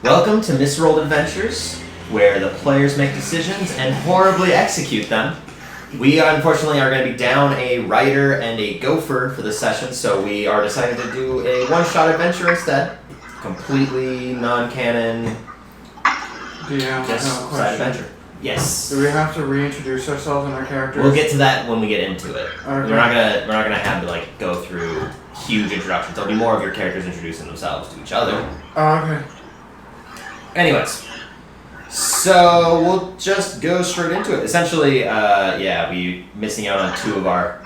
Welcome to Misrolled Adventures, where the players make decisions and horribly execute them. We unfortunately are going to be down a writer and a gopher for this session, so we are deciding to do a one-shot adventure instead. Completely non-canon. Side adventure. Yes. Do we have to reintroduce ourselves and our characters? We'll get to that when we get into it. Okay. We're not gonna have to go through huge introductions. There'll be more of your characters introducing themselves to each other. Oh, okay. Anyways, so we'll just go straight into it. Essentially, we missing out on two of our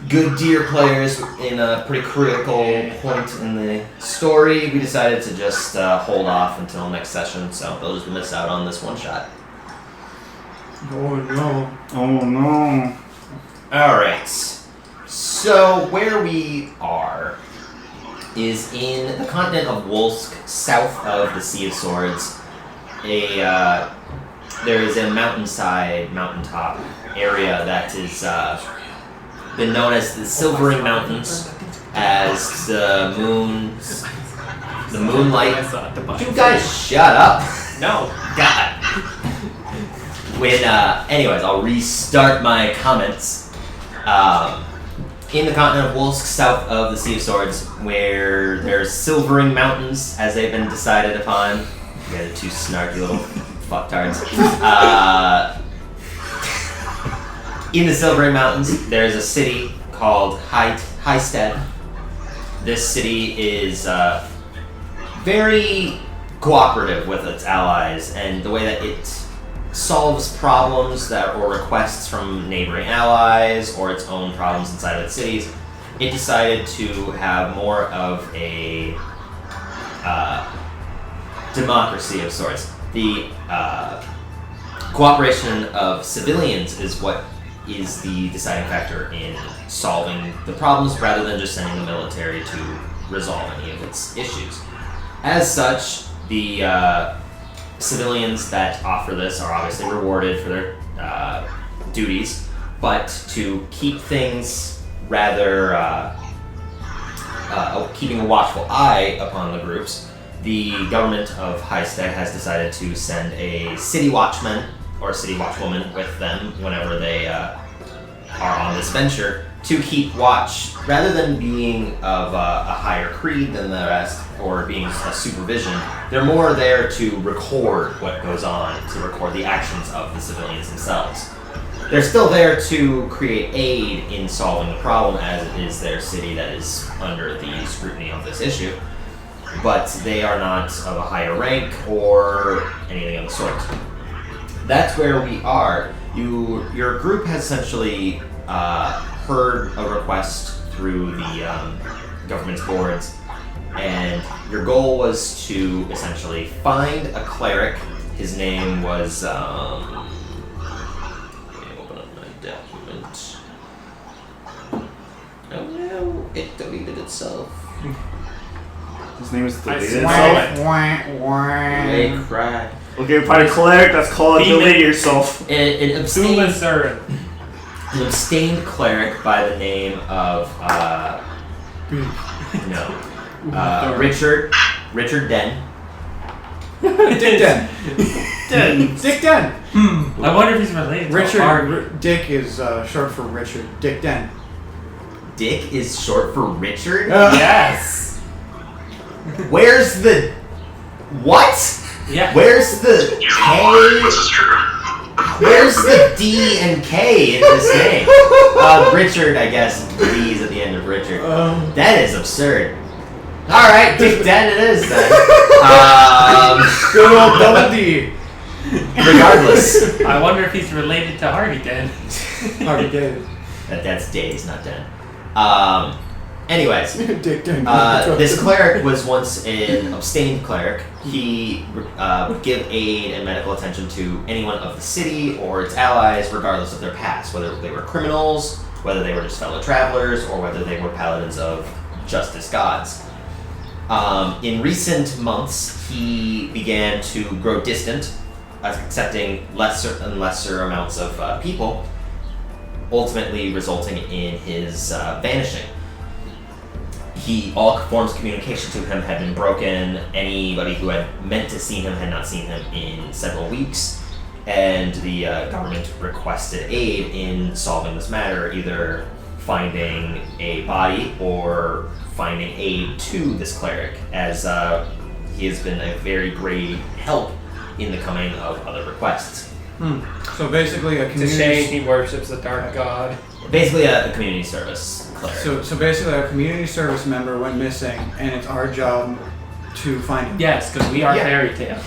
good deer players in a pretty critical point in the story. We decided to just hold off until next session, so they'll just miss out on this one shot. Oh no. Oh no. Alright, so where we are is in the continent of Wolsk, south of the Sea of Swords. There is a mountaintop area that is been known as the Silvering Mountains, as the moonlight. You guys shut up! No, God. Anyways, I'll restart my comments. In the continent of Wolsk, south of the Sea of Swords, where there's Silvering Mountains, as they've been decided upon. You guys are two snarky little fucktards. In the Silvering Mountains, there's a city called Abstained. This city is very cooperative with its allies, and the way that it solves problems or requests from neighboring allies or its own problems inside of its cities, it decided to have more of a democracy of sorts. The cooperation of civilians is what is the deciding factor in solving the problems, rather than just sending the military to resolve any of its issues. As such, the civilians that offer this are obviously rewarded for their duties, but to keep things rather keeping a watchful eye upon the groups, the government of Abstained has decided to send a city watchman or a city watchwoman with them whenever they are on this venture, to keep watch, rather than being of a higher creed than the rest or being a supervision. They're more there to record what goes on, to record the actions of the civilians themselves. They're still there to create aid in solving the problem, as it is their city that is under the scrutiny of this issue, but they are not of a higher rank or anything of the sort. That's where we are. Your group has essentially heard a request through the government's boards, and your goal was to essentially find a cleric. His name was let me open up my document. Oh no, it deleted itself. His name is deleted. They cry. Okay, find a cleric, that's called delete yourself. An abstained cleric by the name of Richard Den. Dick Den. Dick Den. I wonder if he's related to Harvey. Dick is short for Richard. Dick Den. Dick is short for Richard? Yes. Where's the... What? Yeah. Where's the K? Where's the D and K in this name? Richard, I guess. D's at the end of Richard. That is absurd. Alright, Dick Den it is then. Good old double D. Regardless. I wonder if he's related to Harvey Den. Harvey Den. That's Days, not Den. Anyways, Dick Den. this cleric was once an abstained cleric. He would give aid and medical attention to anyone of the city or its allies, regardless of their past, whether they were criminals, whether they were just fellow travelers, or whether they were paladins of justice gods. In recent months, he began to grow distant, accepting lesser and lesser amounts of people, ultimately resulting in his vanishing. all forms of communication to him had been broken. Anybody who had meant to see him had not seen him in several weeks, and the government requested aid in solving this matter, either finding a body or finding aid to this cleric, as he has been a very great help in the coming of other requests. So basically, a It's a shame community. he worships a dark god. Basically, a community service cleric. So basically, a community service member went missing, and it's our job to find him. Yes, because we are Yeah. fairy tale.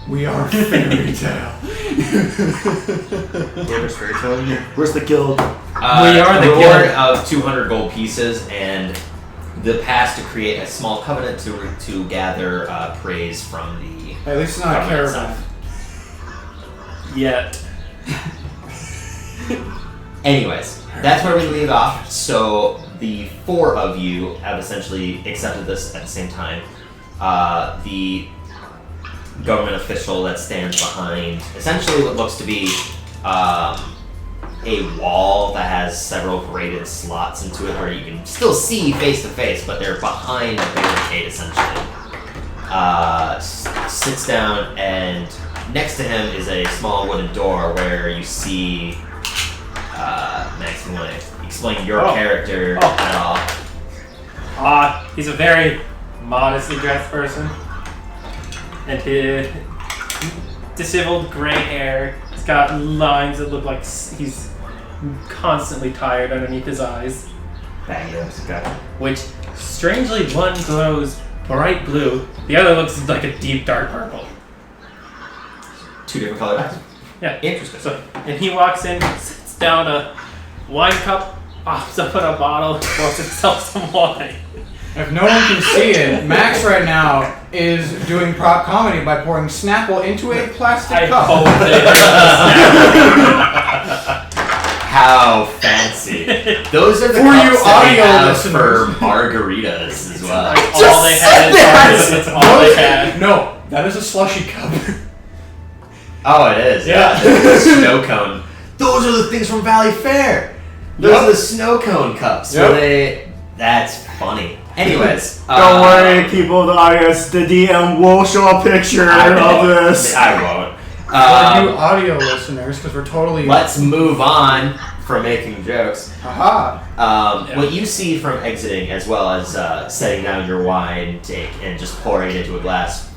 We are fairy tale. Where's the guild? We are the reward guild. of 200 gold pieces and the pass to create a small covenant to gather praise from the At least it's not a government caravan. itself. Yet. Anyways, that's where we leave off. So the four of you have essentially accepted this at the same time. The government official that stands behind essentially what looks to be a wall that has several braided slots into it where you can still see face to face, but they're behind a barricade essentially. Sits down, and next to him is a small wooden door where you see Max, you want to explain your character at all? He's a very modestly dressed person. And his disheveled gray hair. He's got lines that look like he's constantly tired underneath his eyes. Baggy lips, okay. Which, strangely, one glows bright blue, the other looks like a deep dark purple. Two different color packs? Yeah. Interesting. So, and he walks in, sits down a wine cup, pops up in a bottle, pours himself some wine. If no one can see it, Max right now is doing prop comedy by pouring Snapple into a plastic cup. hope How fancy. Those are the For cups you that they audio have listeners. for margaritas as well. all they had. It's all they had. No, that is a slushy cup. Oh, it is. Yeah. The snow cone. Those are the things from Valley Fair. Those are the snow cone cups. Yep. Where that's funny. Anyways. Don't worry, people, the audience, the DM will show a picture of this. I won't. For you audio listeners, because we're totally. Let's move on from making jokes. Haha. What you see from exiting, as well as setting down your wine take and just pouring it into a glass,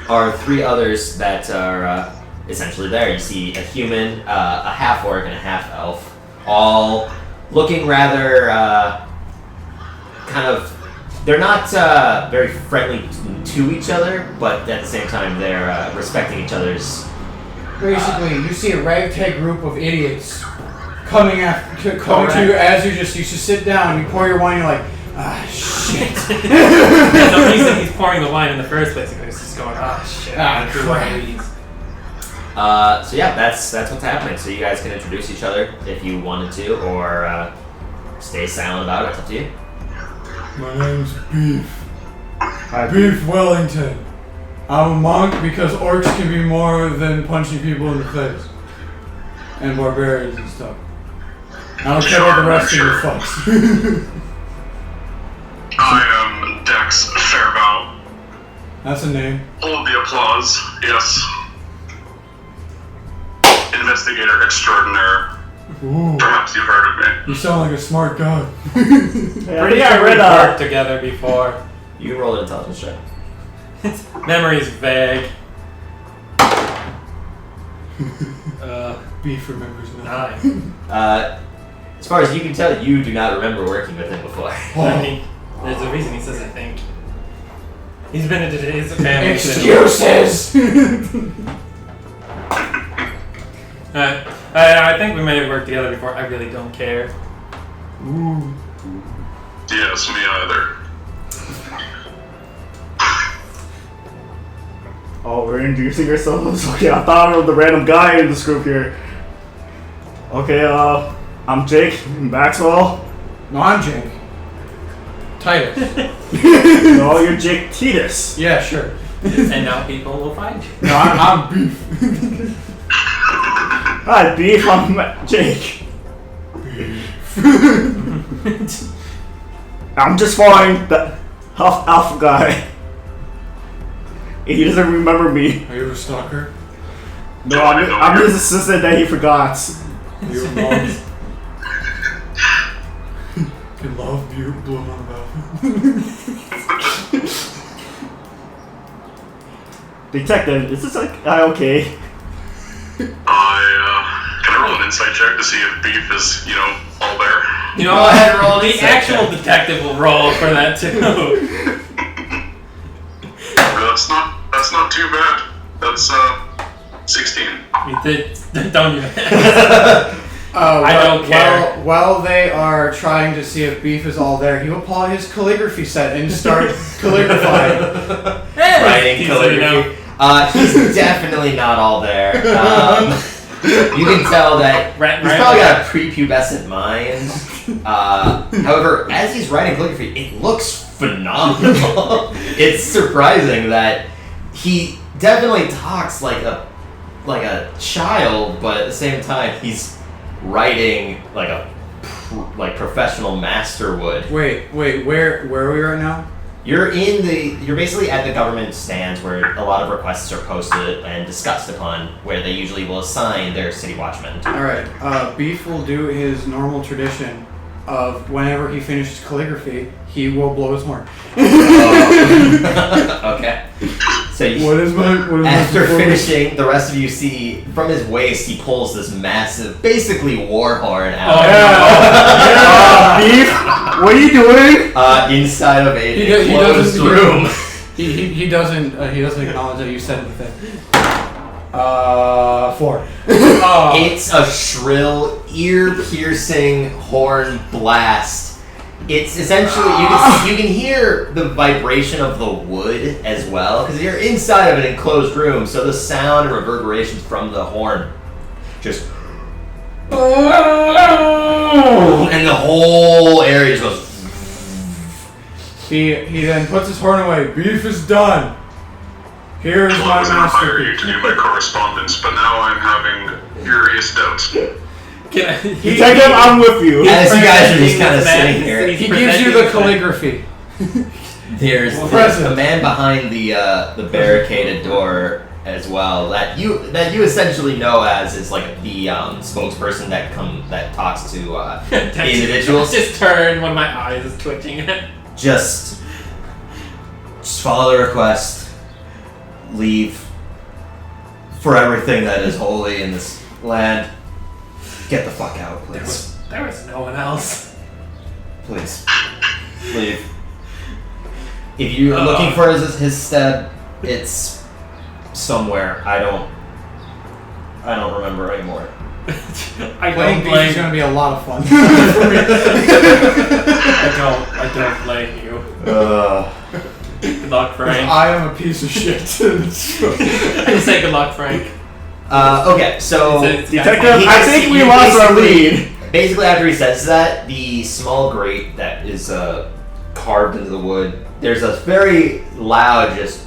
are three others that are essentially there. You see a human, a half-orc, and a half-elf, all looking rather kind of. They're not very friendly to each other, but at the same time, they're respecting each other's. Basically, you see a ragtag group of idiots coming to you as you just sit down, you pour your wine, you're like, shit. There's no reason he's pouring the wine in the first place. He's just going, shit. Crap. So yeah, that's what's happening. So you guys can introduce each other if you wanted to, or stay silent about it. It's up to you. My name's Beef. Beef Wellington. I'm a monk because orcs can be more than punching people in the face. And barbarians and stuff. I don't care about the rest of your fucks. I am Dex Fairbow. That's a name. Hold the applause. Yes. Investigator extraordinaire. Ooh. Perhaps you've heard of me. You sound like a smart guy. Pretty sure we've worked together before. You can roll an intelligence check. His memory's vague. Beef remembers nothing. 9. As far as you can tell, you do not remember working with him before. I mean, there's a reason he says I think. He's been into his family. Excuses! I think we may have worked together before. I really don't care. Ooh. Yes, me either. Oh, we're introducing ourselves? Okay, I thought of the random guy in this group here. Okay, I'm Jake Maxwell. No, I'm Jake. Titus. No, you're Jake Titus. Yeah, sure. And now people will find you. No, I'm Beef. Hi, Beef, I'm Jake. I'm just following the half elf guy. He doesn't remember me. Are you a stalker? No, I'm his assistant that he forgot. Are you a mom? Can love be blown on about? Detective, is this like okay? Can I roll an insight check to see if beef is, all there? You know what? The actual detective will roll for that too. That's not too bad. That's 16. Don't even. I don't care. While they are trying to see if beef is all there, he will pull out his calligraphy set and start calligraphing. Writing calligraphy. He's definitely not all there. You can tell that he's probably got a prepubescent mind. However, as he's writing calligraphy, it looks phenomenal. It's surprising that he definitely talks like a child, but at the same time, he's writing like a professional master would. Wait, where are we right now? You're basically at the government stands where a lot of requests are posted and discussed upon, where they usually will assign their city watchmen. Alright, Beef will do his normal tradition of whenever he finishes calligraphy, he will blow his horn. Okay. So after finishing, the rest of you see from his waist he pulls this massive, basically war horn out. Beef, what are you doing? Inside of a closed room. He doesn't acknowledge that you said anything. 4. It's a shrill, ear-piercing horn blast. It's essentially you can hear the vibration of the wood as well, because you're inside of an enclosed room, so the sound and reverberations from the horn just and the whole area just goes. He then puts his horn away. Beef is done. Here is Well, I my was going to hire you masterpiece. to do my correspondence, but now I'm having furious doubts. Detective, I'm with you. As you guys are just kind of sitting here, He gives you the calligraphy. there's a man behind the barricaded door as well that you essentially know as is like the spokesperson that talks to individuals. Just turn when my eyes is twitching. Just follow the request. Leave for everything that is holy in this land. Get the fuck out, please. There was no one else. Please. Leave. If you're looking for his stead, it's somewhere. I don't remember anymore. Playing Beef is going to be a lot of fun. I don't blame you. Good luck, Frank. I am a piece of shit. I say good luck, Frank. Okay, so Detective, I think we lost our lead. Basically, after he says that, the small grate that is carved into the wood, there's a very loud just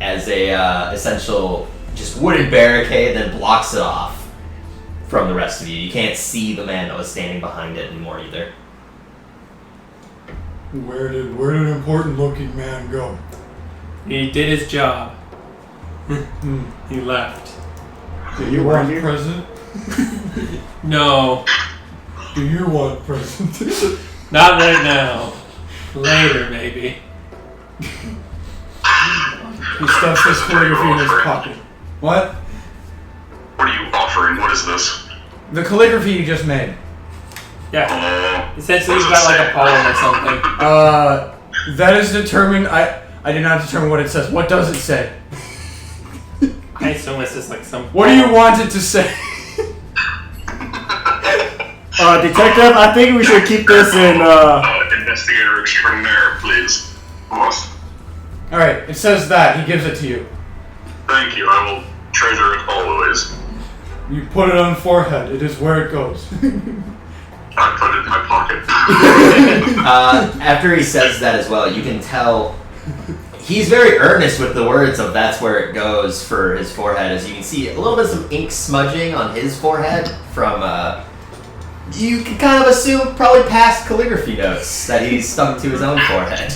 as a essential just wooden barricade that blocks it off from the rest of you. You can't see the man that was standing behind it anymore either. Where did an important looking man go? He did his job. He left. Do you want president? No, Do you want president? not right now. Later, maybe. He stuffs his calligraphy in his pocket. What? What are you offering? What is this? The calligraphy you just made. Yeah. Essentially, he's got like a poem or something. That is determined. I did not determine what it says. What does it say? I assume it's just like some. What do you want it to say? Detective, I think we should keep this in, Investigator extraordinaire, please. Boss. Alright, it says that. He gives it to you. Thank you. I will treasure it always. You put it on forehead. It is where it goes. I put it in my pocket. After he says that as well, you can tell he's very earnest with the words of "that's where it goes" for his forehead. As you can see, a little bit of some ink smudging on his forehead from You can kind of assume probably past calligraphy notes that he's stuck to his own forehead.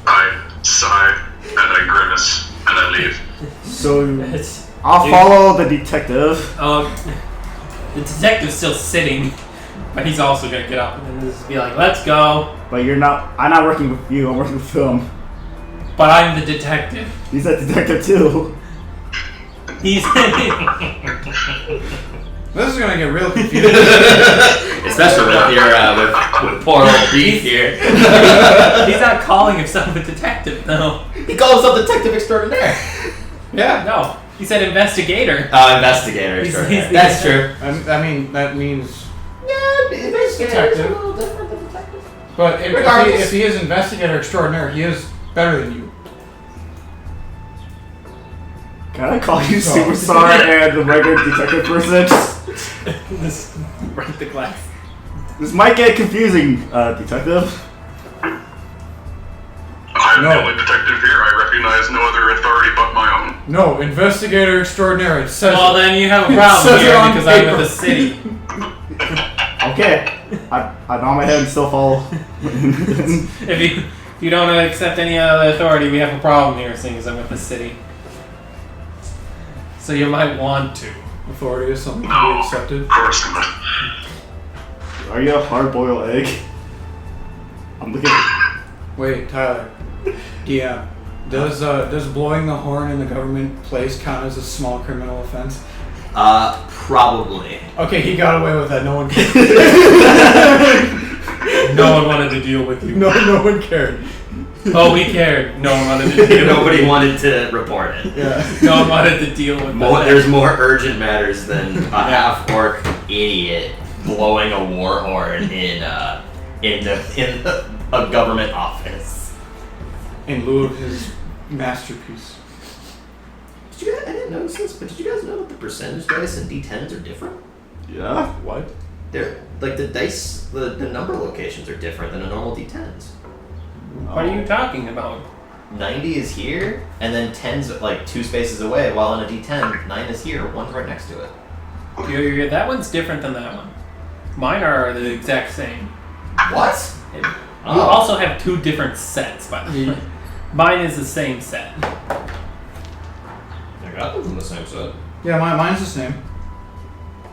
I sigh and I grimace and I leave. So It's- I'll follow the detective. The detective's still sitting, but he's also gonna get up and just be like, "Let's go." But I'm not working with you, I'm working with him. But I'm the detective. He's a detective too. He's. This is gonna get real confusing. Especially with your with poor old Beef here. He's not calling himself a detective, no. He calls himself detective extraordinaire. Yeah. No, he said investigator. Investigator He's- extraordinaire. he's- That's true. I mean, that means. Yeah, investigator is a Detective. little different than detective. But Regardless. if he is investigator extraordinaire, he is better than you. Can I call you So- superstar and the regular detective person? This break the glass. This might get confusing, detective. I'm No. the only detective here. I recognize no other authority but my own. No, investigator extraordinaire. It says. Well, then you have a It problem says it here on because I'm paper. with the city. Okay. I nod my head and still follow. If you don't accept any other authority, we have a problem here, seeing as I'm with the city. So you might want to. Authority is something to be No, accepted. of course not. Are you a hard-boiled egg? I'm looking. Wait, Tyler. DM. Does blowing the horn in the government place count as a small criminal offense? Probably. Okay, he got away with that. No one cared. No one wanted to deal with you. No one cared. Oh, we cared. No one wanted to deal Nobody with wanted to report it. Yeah. you. No one wanted to deal with that. There's more urgent matters than a half-orc idiot blowing a war horn in a government office. In lieu of his masterpiece. Did you guys, I didn't notice this, but did you guys know that the percentage dice and D10s are different? Yeah. What? They're like the dice, the number locations are different than a normal D10s. What are you talking about? 90 is here, and then 10's like 2 spaces away, while on a D10, 9 is here, 1's right next to it. That one's different than that one. Mine are the exact same. What? You also have 2 different sets, by the way. Mine is the same set. I got them from the same set. Yeah, mine's the same.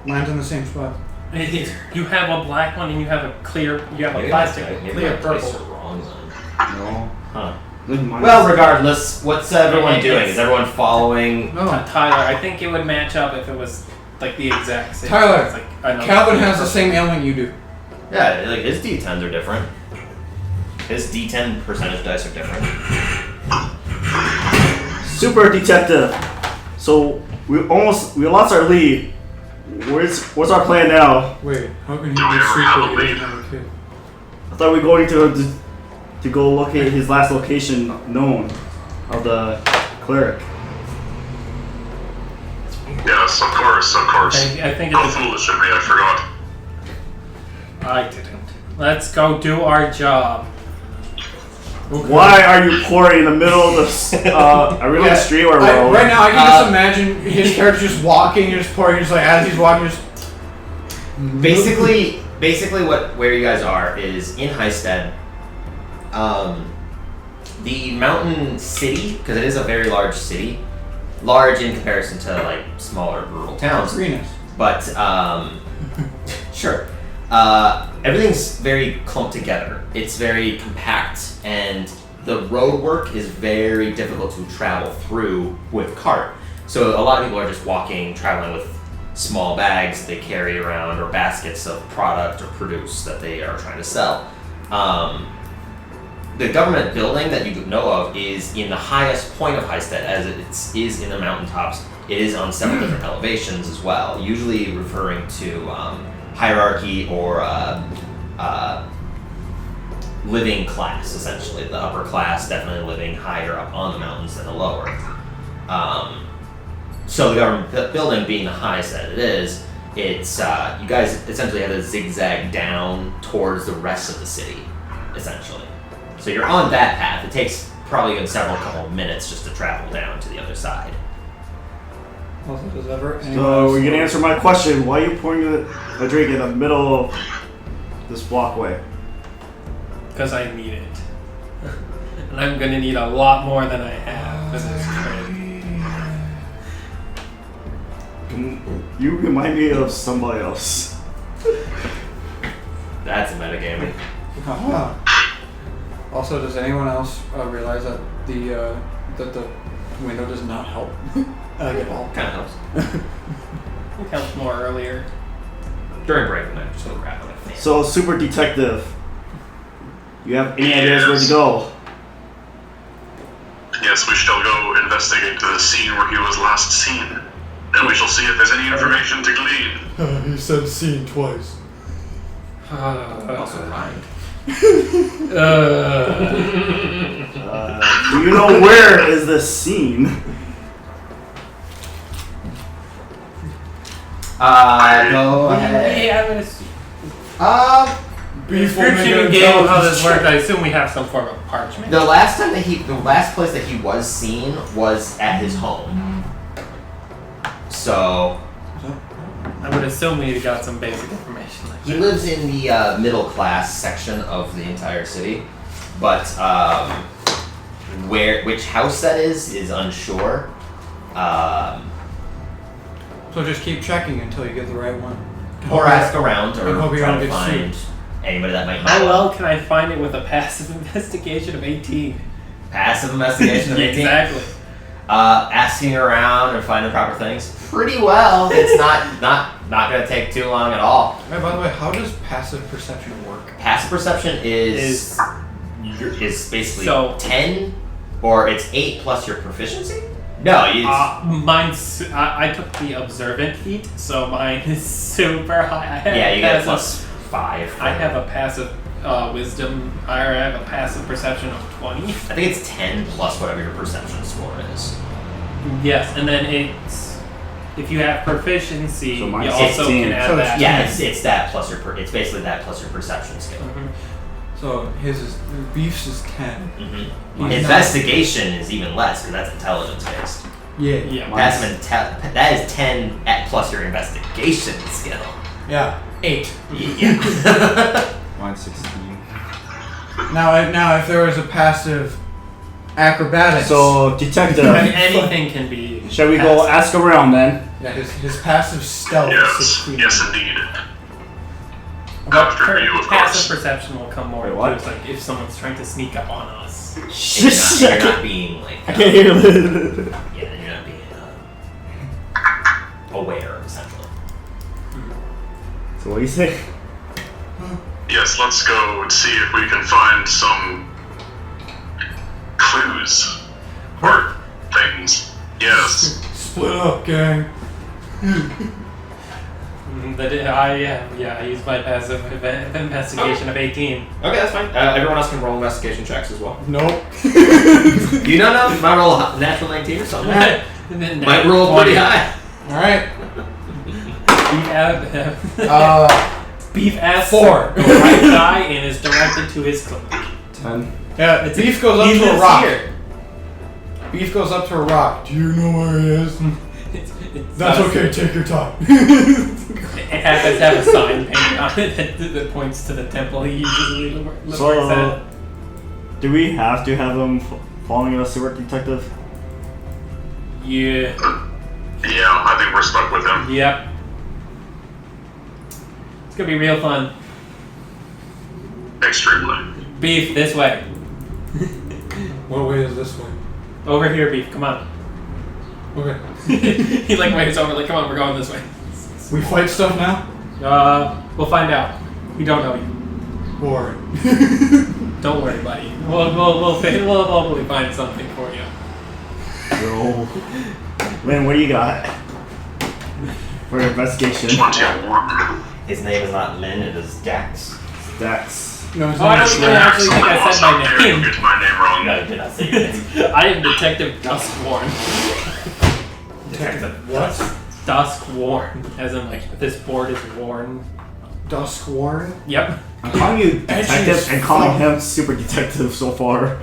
Mine's in the same spot. You have a black one and you have a clear. You have a plastic clear purple. Wrong then. No. Huh. Mine Well, is- regardless, what's everyone doing? Is everyone following? No. Tyler, I think it would match up if it was like the exact same. Tyler, It's like another Calvin clear has the purple. same ailment you do. Yeah, like his D10s are different. His D10 percentage dice are different. Super detective. So we lost our lead. What's our plan now? Wait, how can he Do we be ever super have a if he lead? doesn't have a kid? I thought we were going to go locate his last location known of the cleric. Yes, of course, of course. I think How it's. foolish of me, I forgot. I didn't. Let's go do our job. Okay. Why are you pouring in the middle of the are we on the street or road? Right now, I can just imagine his character just walking, just pouring, just like as he's walking, just. Basically, where you guys are is in Highstead. The mountain city, because it is a very large city, large in comparison to like smaller rural towns. Greenest. But sure, everything's very clumped together. It's very compact, and the road work is very difficult to travel through with cart. So a lot of people are just walking, traveling with small bags they carry around or baskets of product or produce that they are trying to sell. The government building that you know of is in the highest point of Highstead, as it is in the mountaintops. It is on several different elevations as well, usually referring to hierarchy or living class, essentially. The upper class definitely living higher up on the mountains than the lower. So the government building being the highest that it is, it's you guys essentially have to zigzag down towards the rest of the city, essentially. So you're on that path. It takes probably even couple of minutes just to travel down to the other side. Also, does ever anyone So else- you can answer my question. Why are you pouring a drink in the middle of this walkway? Because I need it. And I'm gonna need a lot more than I have for this trip. You remind me of somebody else. That's a metagaming. Ah. Also, does anyone else realize that the window does not help at all? Kind of helps. It helped more earlier. During break, I'm just gonna grab it. So, super detective, you have any ideas where to go? Yes, we shall go investigate to the scene where he was last seen. And we shall see if there's any information to glean. He said "seen" twice. Also rhymed. Do you know where is this scene? Go ahead. Yeah, I'm gonna see. Beef will make Description an and game of how this intelligence works. check. I assume we have some form of parchment. The last place that he was seen was at his home. So I would assume we got some basic information. Like he that. lives in the middle class section of the entire city, but which house that is unsure. So just keep checking until you get the right one. Or ask around, or I hope you try don't to get find sued. anybody that might know. How well can I find it with a passive investigation of 18? Passive investigation of 18. Exactly. Asking around and finding the proper things. Pretty well. It's not gonna take too long at all. Hey, by the way, how does passive perception work? Passive perception is basically So- 10, or it's 8 plus your proficiency. No, Mine's. I took the observant feat, so mine is super high. I have yeah, you get passive- plus 5. I have a passive wisdom. I have a passive perception of 20. I think it's 10 plus whatever your perception score is. Yes, and then it's if you have proficiency, So you mine's also 16. can add So that. Yeah, it's that plus your it's basically that plus your perception skill. Mhm. So his is Beef's is 10. Mm-hmm. He's Investigation is even less because that's intelligence based. Yeah. Yeah. Passive that is 10 at plus your investigation skill. Yeah. 8. Yeah. Mine's 16. Now if there was a passive acrobatics. So, detective, I mean, anything can be. shall we go ask around then? yeah, his passive stealth is Yes, 16. yes indeed. After you, of Passive course. perception will come more Wait, into what? it's like if someone's trying to sneak up on us. And you're not being like I can't hear it. yeah, you're not being aware essentially. So what do you say? Yes, let's go and see if we can find some clues or things. Yes. Split up, gang. But I used my passive investigation of 18. Okay, that's fine. Everyone else can roll investigation checks as well. Nope. You don't know? Might roll a natural 19 or something. And then Might roll pretty high. Alright. Beef asks 4. the right guy and is directed to his cloak. 10. Yeah, It's Beef goes up he to a lives rock. here. Beef goes up to a rock. Do you know where he is? It's That's not- okay, take your time. It happens to have a sign painted on it that points to the temple he usually works So, at. do we have to have them following us to work, detective? Yeah. Yeah, I think we're stuck with him. Yep. It's gonna be real fun. Extremely. Beef, this way. What way is this way? Over here, Beef, come on. Okay. He like waves over, like, come on, we're going this way. We fight stuff now? We'll find out. We don't know you. Boring. Don't worry, buddy. We'll probably find something for you. Yo. Lynn, what do you got? For investigation. 21. His name is not Lynn, it is Dax. Dex. No, it's Oh, I not. don't even actually think I said my How dare you name. get my name wrong. No, I did not say your name. I am Detective Duskworn. Detective. What? Duskworn. As in, like, this board is worn. Duskworn? Yep. I'm calling you detective as and calling fuck. him super detective so far.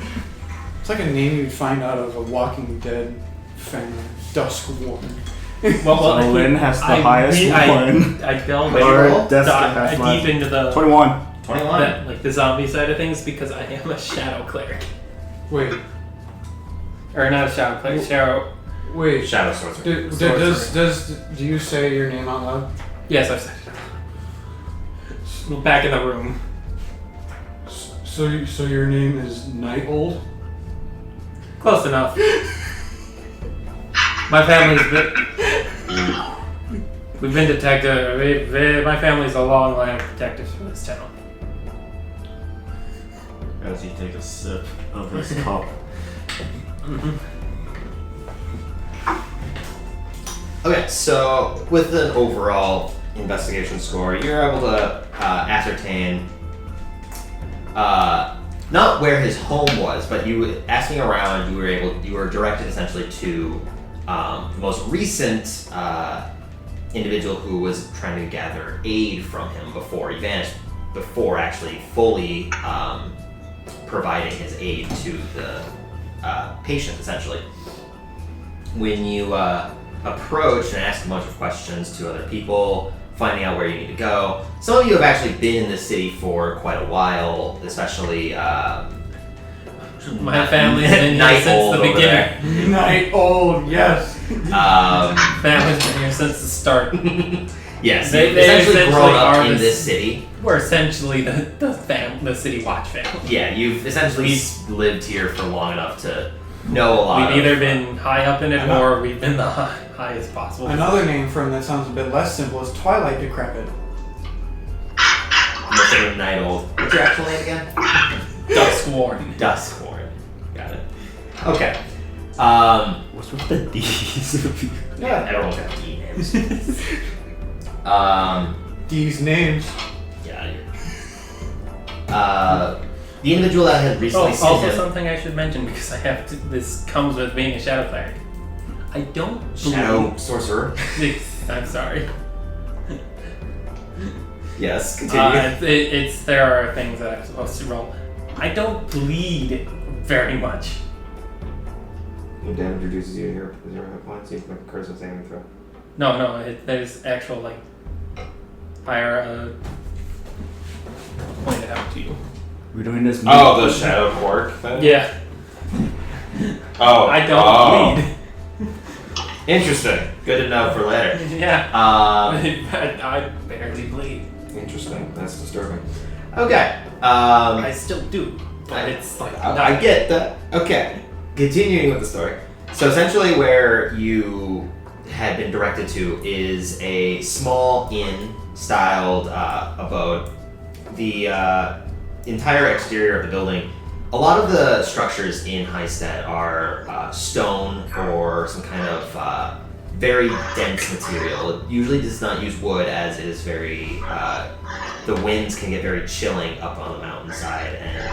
It's like a name you'd find out of a Walking Dead family. Duskworn. So Lynn has the highest one. I delve Or Deska has deep less. into the 21. 21. like the zombie side of things because I am a shadow cleric, Wait, or not a shadow cleric, shadow. wait. Shadow sorcerer. Do you say your name out loud? Yes, I've said it. Back in the room. So your name is Night Old? Close enough. My family's been. We've been detected. My family's a long line of detectives for this town. As you take a sip of this cup. Okay, so with an overall investigation score, you're able to ascertain not where his home was, but you asking around, you were directed essentially to the most recent individual who was trying to gather aid from him before he vanished, before actually fully providing his aid to the patient, essentially. When you approach and ask a bunch of questions to other people, finding out where you need to go. Some of you have actually been in the city for quite a while, especially My family's been here Night since Old the over beginning. Night Old, yes. Family's been here since the start. Yes, They you've essentially essentially grown up are in the this city. We're essentially the City Watch family. Yeah, you've essentially lived here for long enough to know a lot. We've either been high up in it or we've been the highest possible. Another name for him that sounds a bit less simple is Twilight Decrepit. Nothing of Night Old. What's your actual name again? Duskworn. Duskworn. Got it. Okay. What's with the D's? Yeah, everyone's got D names. These names. Yeah. The individual that had recently seen Also him. something I should mention because I have to. This comes with being a shadow cleric. I don't. Shadow sorcerer. I'm sorry. Yes. Continue. There are things that I'm supposed to roll. I don't bleed very much. When damage reduces you your 0 hit points, you can make a curse with saving throw. No. There's actual like higher. Point it out to you. We're doing this. Oh, the shadow quirk thing. Yeah. Oh. I don't bleed. Interesting. Good to know for later. Yeah. I barely bleed. Interesting. That's disturbing. Okay. I still do, but it's like I get that. Okay. Continuing with the story. So essentially where you had been directed to is a small inn-styled abode. The entire exterior of the building, a lot of the structures in Highstead are stone or some kind of very dense material. It usually does not use wood as it is very, the winds can get very chilling up on the mountainside, and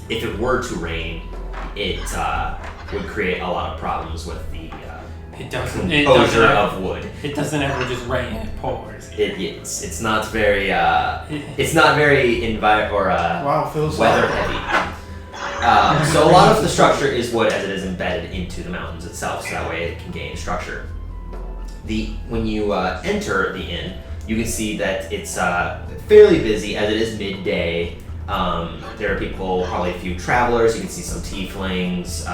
if it were to rain, it would create a lot of problems with the composure of wood. It doesn't ever just rain; it pours. It's not very Wow, feels weather heavy. So a lot of the structure is wood as it is embedded into the mountains itself, so that way it can gain structure. When you enter the inn, you can see that it's fairly busy as it is midday. There are people, probably a few travelers. You can see some tieflings,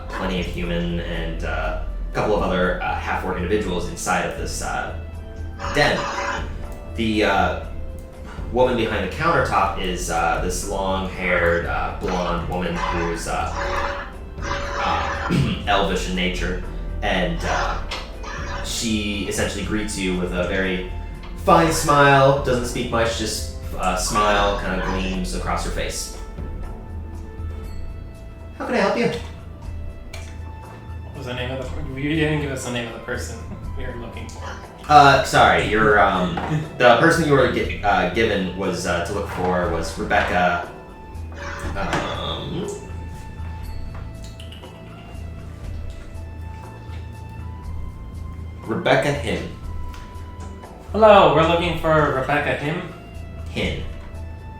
plenty of human, and a couple of other half-orc individuals inside of this den. The woman behind the countertop is this long-haired, blonde woman who's elvish in nature, and she essentially greets you with a very fine smile. Doesn't speak much, just a smile kind of gleams across her face. How can I help you? What was the name of the? You didn't give us the name of the person we were looking for. Sorry, you're the person you were given was to look for was Rebecca. Rebecca Hin. Hello, we're looking for Rebecca Him. Hin.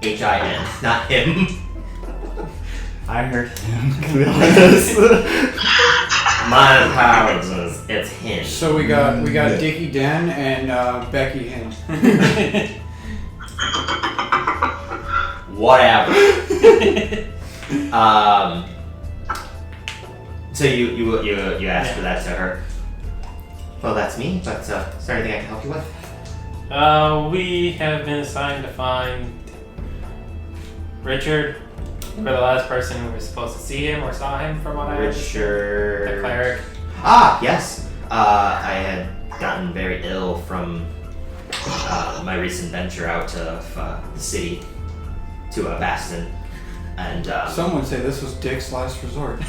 H-I-N. Not him. I heard him, to be honest. My apologies. it's Hin. So we got Dickie Den and Becky Hen. Whatever. So you asked for that to her. Well, that's me. But is there anything I can help you with? We have been assigned to find Richard. We're the last person who was supposed to see him or saw him, from what I understand. Richard. The cleric. Ah, yes. I had gotten very ill from my recent venture out of the city to Abstained, and Some would say this was Dick's last resort.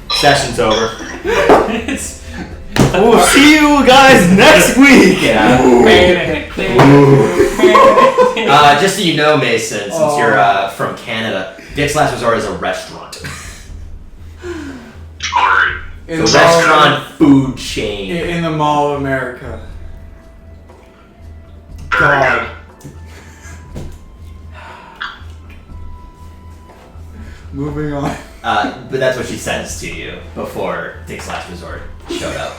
Session's over. We'll see you guys next week. Yeah. Just so you know, Mason, since you're from Canada, Dick's Last Resort is a restaurant. Alright. It's a restaurant food chain. In the Mall of America. Very God. good. Moving on. But that's what she says to you before Dick's Last Resort showed up.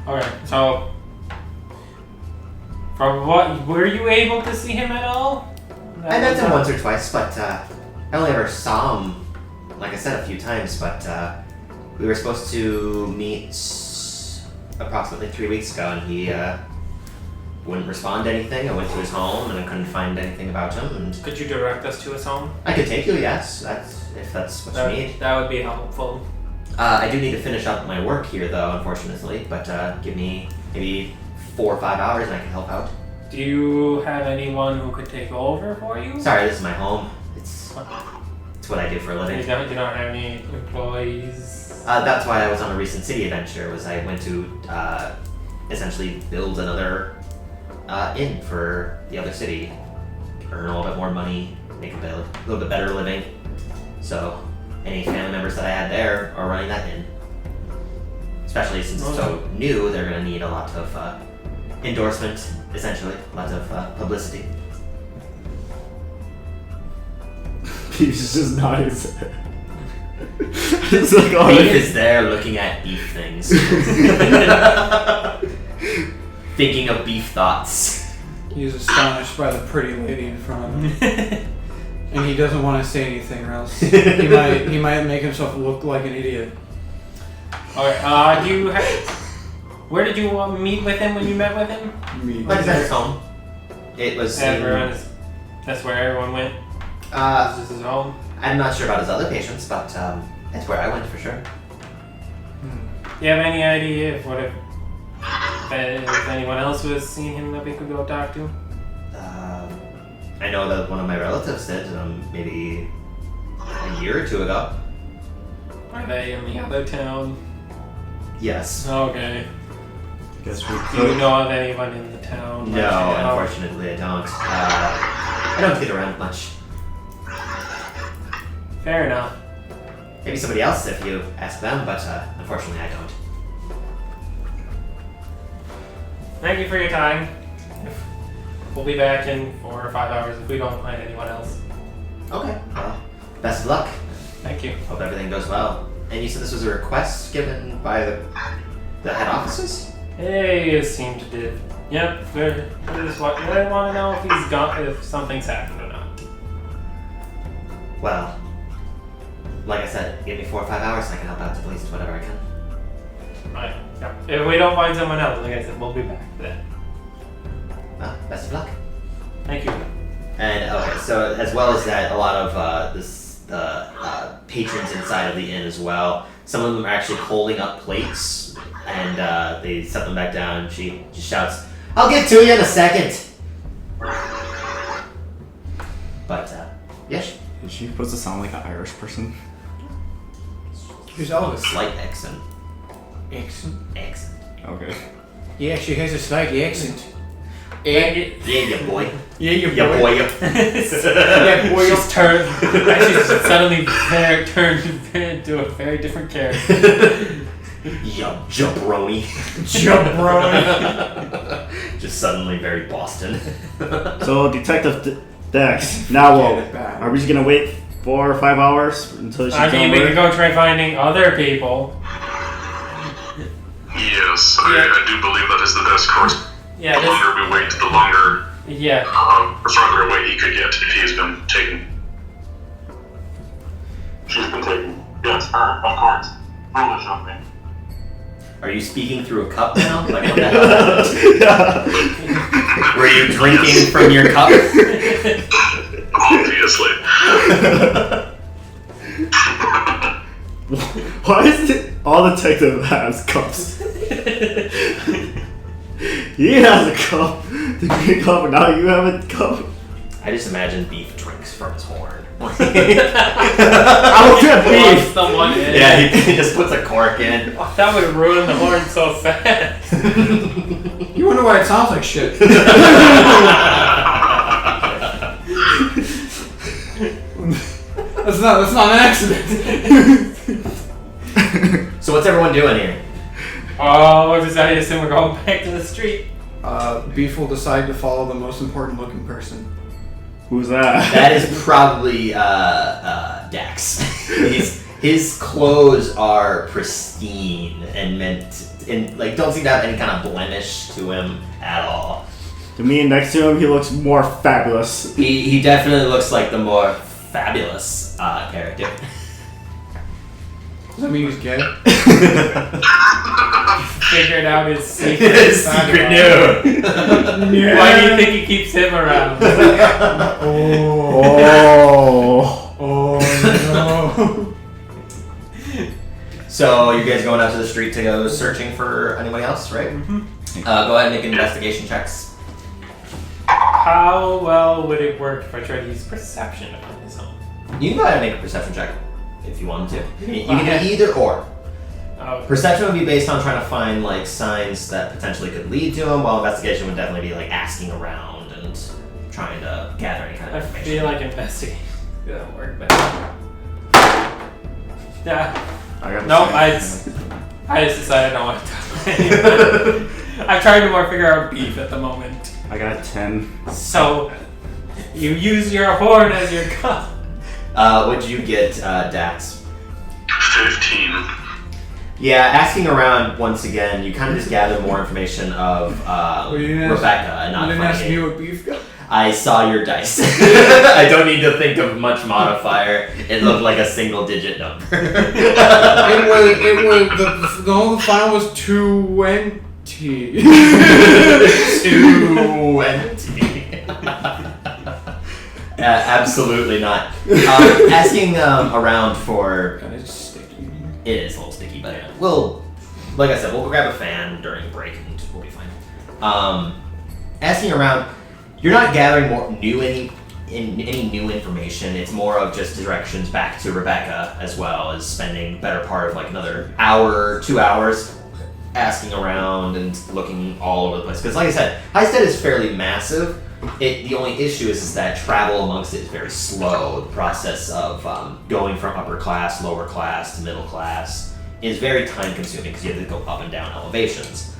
Okay, so from what were you able to see him at all? I met him once or twice, but I only ever saw him, like I said, a few times, but we were supposed to meet approximately 3 weeks ago, and he wouldn't respond to anything. I went to his home, and I couldn't find anything about him, and Could you direct us to his home? I could take you, yes, if that's what you need. That would be helpful. I do need to finish up my work here, though, unfortunately, but give me maybe 4 or 5 hours, and I can help out. Do you have anyone who could take over for you? Sorry, this is my home. It's what I do for a living. You don't have any employees? That's why I was on a recent city adventure. I went to essentially build another inn for the other city, earn a little bit more money, make a little bit better living. So any family members that I had there are running that inn. Especially since it's so new, they're going to need a lot of endorsement, essentially, a lot of publicity. He's just nodding his head. It's like, oh, Beef is there looking at beef things. Thinking of beef thoughts. He's astonished by the pretty lady in front of him. And he doesn't want to say anything or else he might make himself look like an idiot. Alright, do you have... Where did you meet with him when you met with him? Like I said, his home. It was That's where everyone went? This is his home? I'm not sure about his other patients, but it's where I went for sure. Do you have any idea if anyone else was seeing him that we could go talk to? I know that one of my relatives did, maybe a year or two ago. Are they in the other town? Yes. Okay. Guess we Do you know of anyone in the town? No, unfortunately I don't. I don't get around much. Fair enough. Maybe somebody else if you ask them, but unfortunately I don't. Thank you for your time. We'll be back in 4 or 5 hours if we don't find anyone else. Okay. Well, best of luck. Thank you. Hope everything goes well. And you said this was a request given by the head officers? They seem to did. Yep. They just want to know if he's gone, if something's happened or not. Well, like I said, give me 4 or 5 hours and I can help out the police with whatever I can. Right. Yep. If we don't find someone else, like I said, we'll be back then. Well, best of luck. Thank you. And okay, so as well as that, a lot of patrons inside of the inn as well. Some of them are actually holding up plates, and they set them back down. And she just shouts, "I'll get to you in a second." But yes, Is she supposed to sound like an Irish person? She's Elvis. slight accent. Accent? Accent. Okay. Yeah, she has a slight accent. Thank you. Yeah, you boy. Yeah, you Yeah, boy. Yeah, boy. She's turned. She's suddenly turned into a very different character. You jabroni. Jabroni. Just suddenly very Boston. So, Detective Dex, now Get what? it back. Are we just gonna wait 4 or 5 hours until she's I mean, we over? could go try finding other people. Yes, I do believe that is the best course. Yeah, The longer we wait, the longer, yeah. or farther away he could get if he's been taken. She's been taken. Yes, her, of course. Foolish of me. Are you speaking through a cup now? Like what the hell? Yeah. Were you drinking from your cup? Obviously. Why is it all detective has cups? He has a cup, the green cup, and now you have a cup. I just imagine Beef drinks from his horn. I will get Plugs beef. the one in. Yeah, he just puts a cork in. Oh, that would ruin the horn so fast. You wonder why it sounds like shit. That's not an accident. So what's everyone doing here? Oh, I assume we're going back to the street. Beef will decide to follow the most important looking person. Who's that? That is probably Dax. His clothes are pristine and don't seem to have any kind of blemish to him at all. To me, next to him, he looks more fabulous. He definitely looks like the more fabulous character. Does that mean he's gay? Figured out his secret. His secret no. Why do you think he keeps him around? Oh. No. So you guys going out to the street to go searching for anybody else, right? Mhm. Go ahead and make investigation checks. How well would it work if I tried to use perception on his own? You can go ahead and make a perception check if you wanted to. You can do either or. Oh, Perception would be based on trying to find like signs that potentially could lead to him, while investigation would definitely be like asking around and trying to gather any kind I of information. feel like investigation is gonna work better. Yeah. Nope, I just decided I don't want to talk to anyone. I'm trying to more figure out beef at the moment. I got a 10. So, you use your Hoard as your cup. What'd you get, Dax? 15. Yeah, asking around once again, you kind of just gather more information of Well, you didn't Rebecca and You not didn't ask finding me what beef got. I saw your dice. I don't need to think of much modifier. It looked like a single digit number. The final was 20. 20. Absolutely not. Asking around for... God, it's sticky. It is a little sticky, but we'll... Like I said, we'll grab a fan during break and we'll be fine. Asking around, you're not gathering any new information. It's more of just directions back to Rebecca, as well as spending better part of like another hour, 2 hours asking around and looking all over the place. Because like I said, Highstead is fairly massive. The only issue is that travel amongst it is very slow. The process of going from upper class, lower class to middle class is very time consuming because you have to go up and down elevations.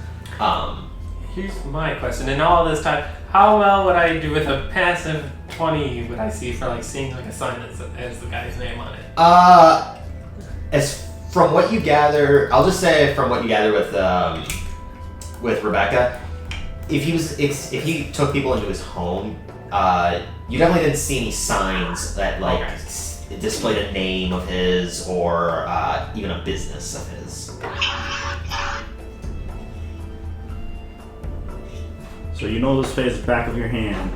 Here's my question. In all this time, how well would I do with a passive 20 would I see for like seeing like a sign that has the guy's name on it? As from what you gather, I'll just say from what you gather with Rebecca, if he took people into his home, you definitely didn't see any signs that like displayed a name of his or even a business of his. So you know this face back of your hand.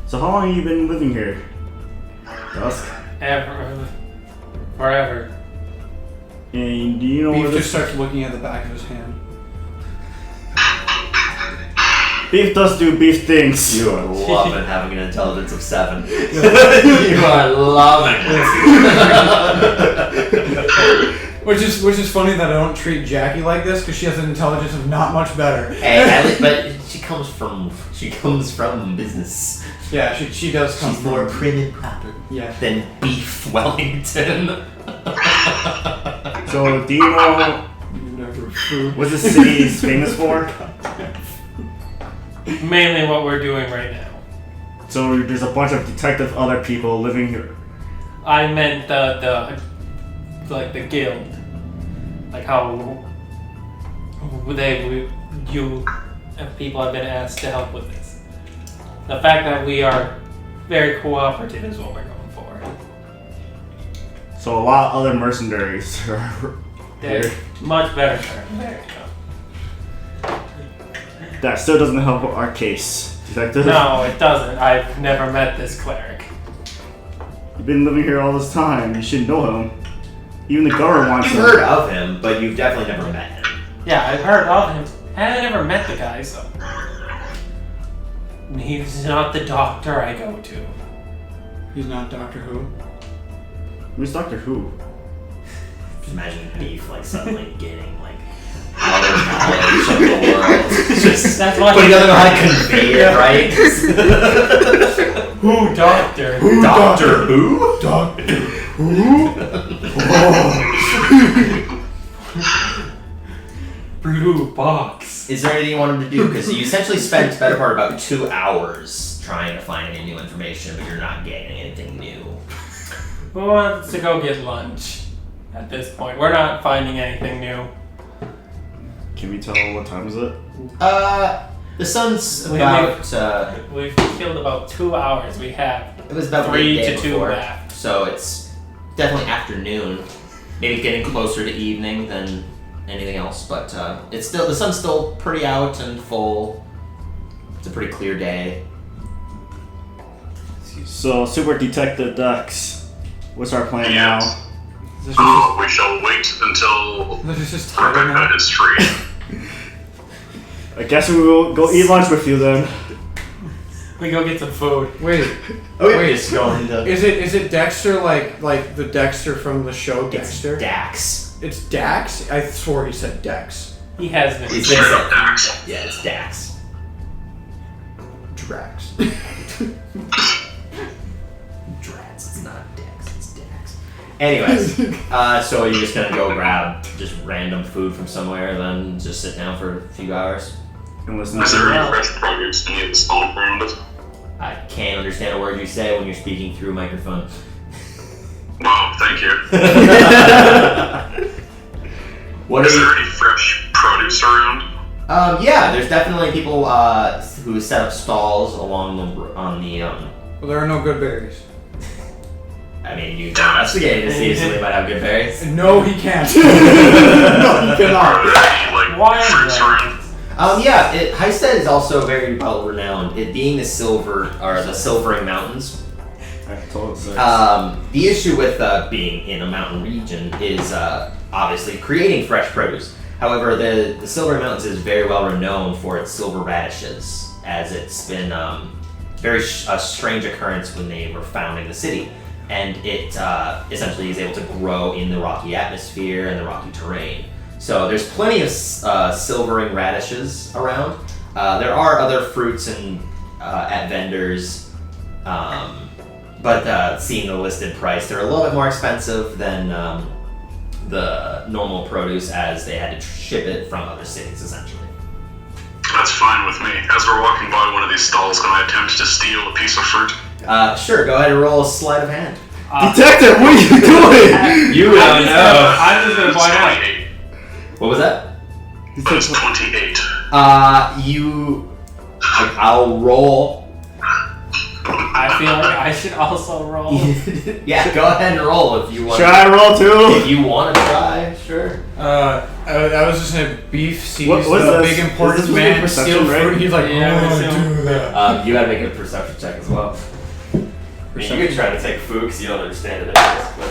So how long have you been living here? Dusk. Forever. And do you know Beef where just this... starts looking at the back of his hand. Beef does do beef things. You are loving having an intelligence of 7. You are loving it. Which is funny that I don't treat Jackie like this because she has an intelligence of not much better. Hey, but she comes from business. Yeah, she does come She's from more prim and proper than Beef Wellington. So do you know never food. what the city is famous for? Mainly what we're doing right now. So there's a bunch of detective other people living here. I meant the guild. Like how you people have been asked to help with this. The fact that we are very cooperative is what we're going for. So a lot of other mercenaries are They're here. much better, sir. There you go. That still doesn't help our case, detective. No, it doesn't. I've never met this cleric. You've been living here all this time. You should know him. Even the governor wants You've him. heard of him, but you've definitely never met him. Yeah, I've heard of him. I never met the guy, so. He's not the doctor I go to. He's not Doctor Who. Who's Doctor Who? Just imagine Beef like suddenly getting like out of knowledge of the world. Just That's why putting other behind conveyor, right? Who doctor? Doctor Who? Doctor Who? Blue box. Is there anything you want him to do? Because you essentially spent the better part of about 2 hours trying to find any new information, but you're not getting anything new. Who wants to go get lunch at this point? We're not finding anything new. Can we tell what time is it? The sun's Wait, about. We've killed about 2 hours. We have It was about 3 midday to 2 before, left. so it's definitely afternoon. Maybe getting closer to evening than anything else, but it's still the sun's still pretty out and full. It's a pretty clear day. So, Super Detective Dex, what's our plan now? Yes. Is this just, We shall wait until this is just title now? Rebecca is free. I guess we will go eat lunch with you then. We go get some food. Wait, Wait, just going to. is it Dexter like the Dexter from the show It's Dexter? Dax. It's Dax? I swore he said Dex. He has been. He's Straight been up Dax. Yeah, it's Dax. Drax. Drats, it's not Dex, it's Dax. Anyways, so you're just gonna go grab just random food from somewhere, then just sit down for a few hours? And listen Is there to any fresh produce any of the stall around it? I can't understand a word you say when you're speaking through a microphone. Wow, thank you. What Is are you? there any fresh produce around? Yeah, there's definitely people who set up stalls along the Well, there are no good berries. I mean, you can investigate to see if somebody might have good berries. No, he can't. No, you Are cannot. there any, like, Why is fruits that? around? Yeah, Highstead is also very well renowned. It being the silvering mountains. I told it six. The issue with being in a mountain region is obviously creating fresh produce. However, the Silver Mountains is very well renowned for its silver radishes, as it's been a strange occurrence when they were founding the city. And it essentially is able to grow in the rocky atmosphere and the rocky terrain. So there's plenty of silvering radishes around. There are other fruits and at vendors, but seeing the listed price, they're a little bit more expensive than the normal produce, as they had to ship it from other cities, essentially. That's fine with me. As we're walking by one of these stalls, can I attempt to steal a piece of fruit? Sure, go ahead and roll a sleight of hand. Detective, what are you doing? You don't know. I'm just gonna point out. 28. What was that? That's 28. I'll roll. I feel like I should also roll. Yeah, go ahead and roll if you want. Should I roll too? If you want to try, sure. I was just saying, Beef sees What's the this? big Is important this supposed to be man perception, steal right? fruit. He's like, Yeah, I I want to assume. do that. You gotta make a perception check as well. I mean, you could try to take food because you don't understand it, I guess, but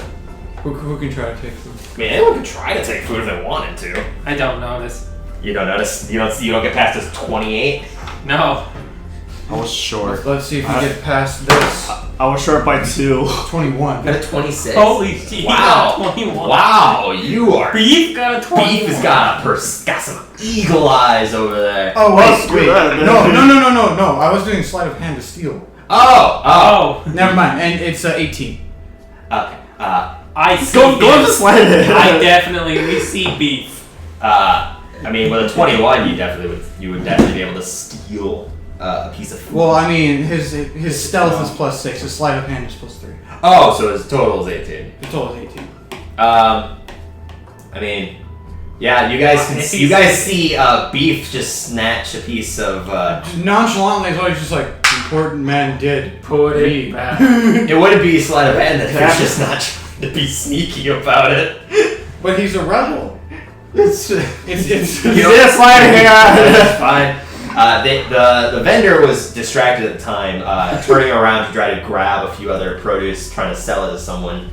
Who can try to take food? I mean, anyone could try to take food if they wanted to. I don't notice. You don't notice? You don't get past this 28? No. I was short. Let's see if we get past this. I was short by 2. 21. Got a 26. Holy shit. Wow. 21. Wow, you are. Beef got a 21. Beef has got some eagle eyes over there. Oh, Well, wait, screw wait. that, then. No. I was doing sleight of hand to steal. Oh. Never mind. And it's 18. Okay. I see Go beef. to slide it. We see beef. I mean, with a 21, you would definitely be able to steal a piece of food. Well, I mean, his stealth is +6, his sleight of hand is +3. Oh, so his total is 18. The total is 18. I mean, yeah, you guys see Beef just snatch a piece of. Nonchalantly, it's always just like important man did. Put it back. It wouldn't be sleight of hand if he's just not trying to be sneaky about it. But he's a rebel. It's You You know, did a slide hand. That's fine. The vendor was distracted at the time, turning around to try to grab a few other produce, trying to sell it to someone.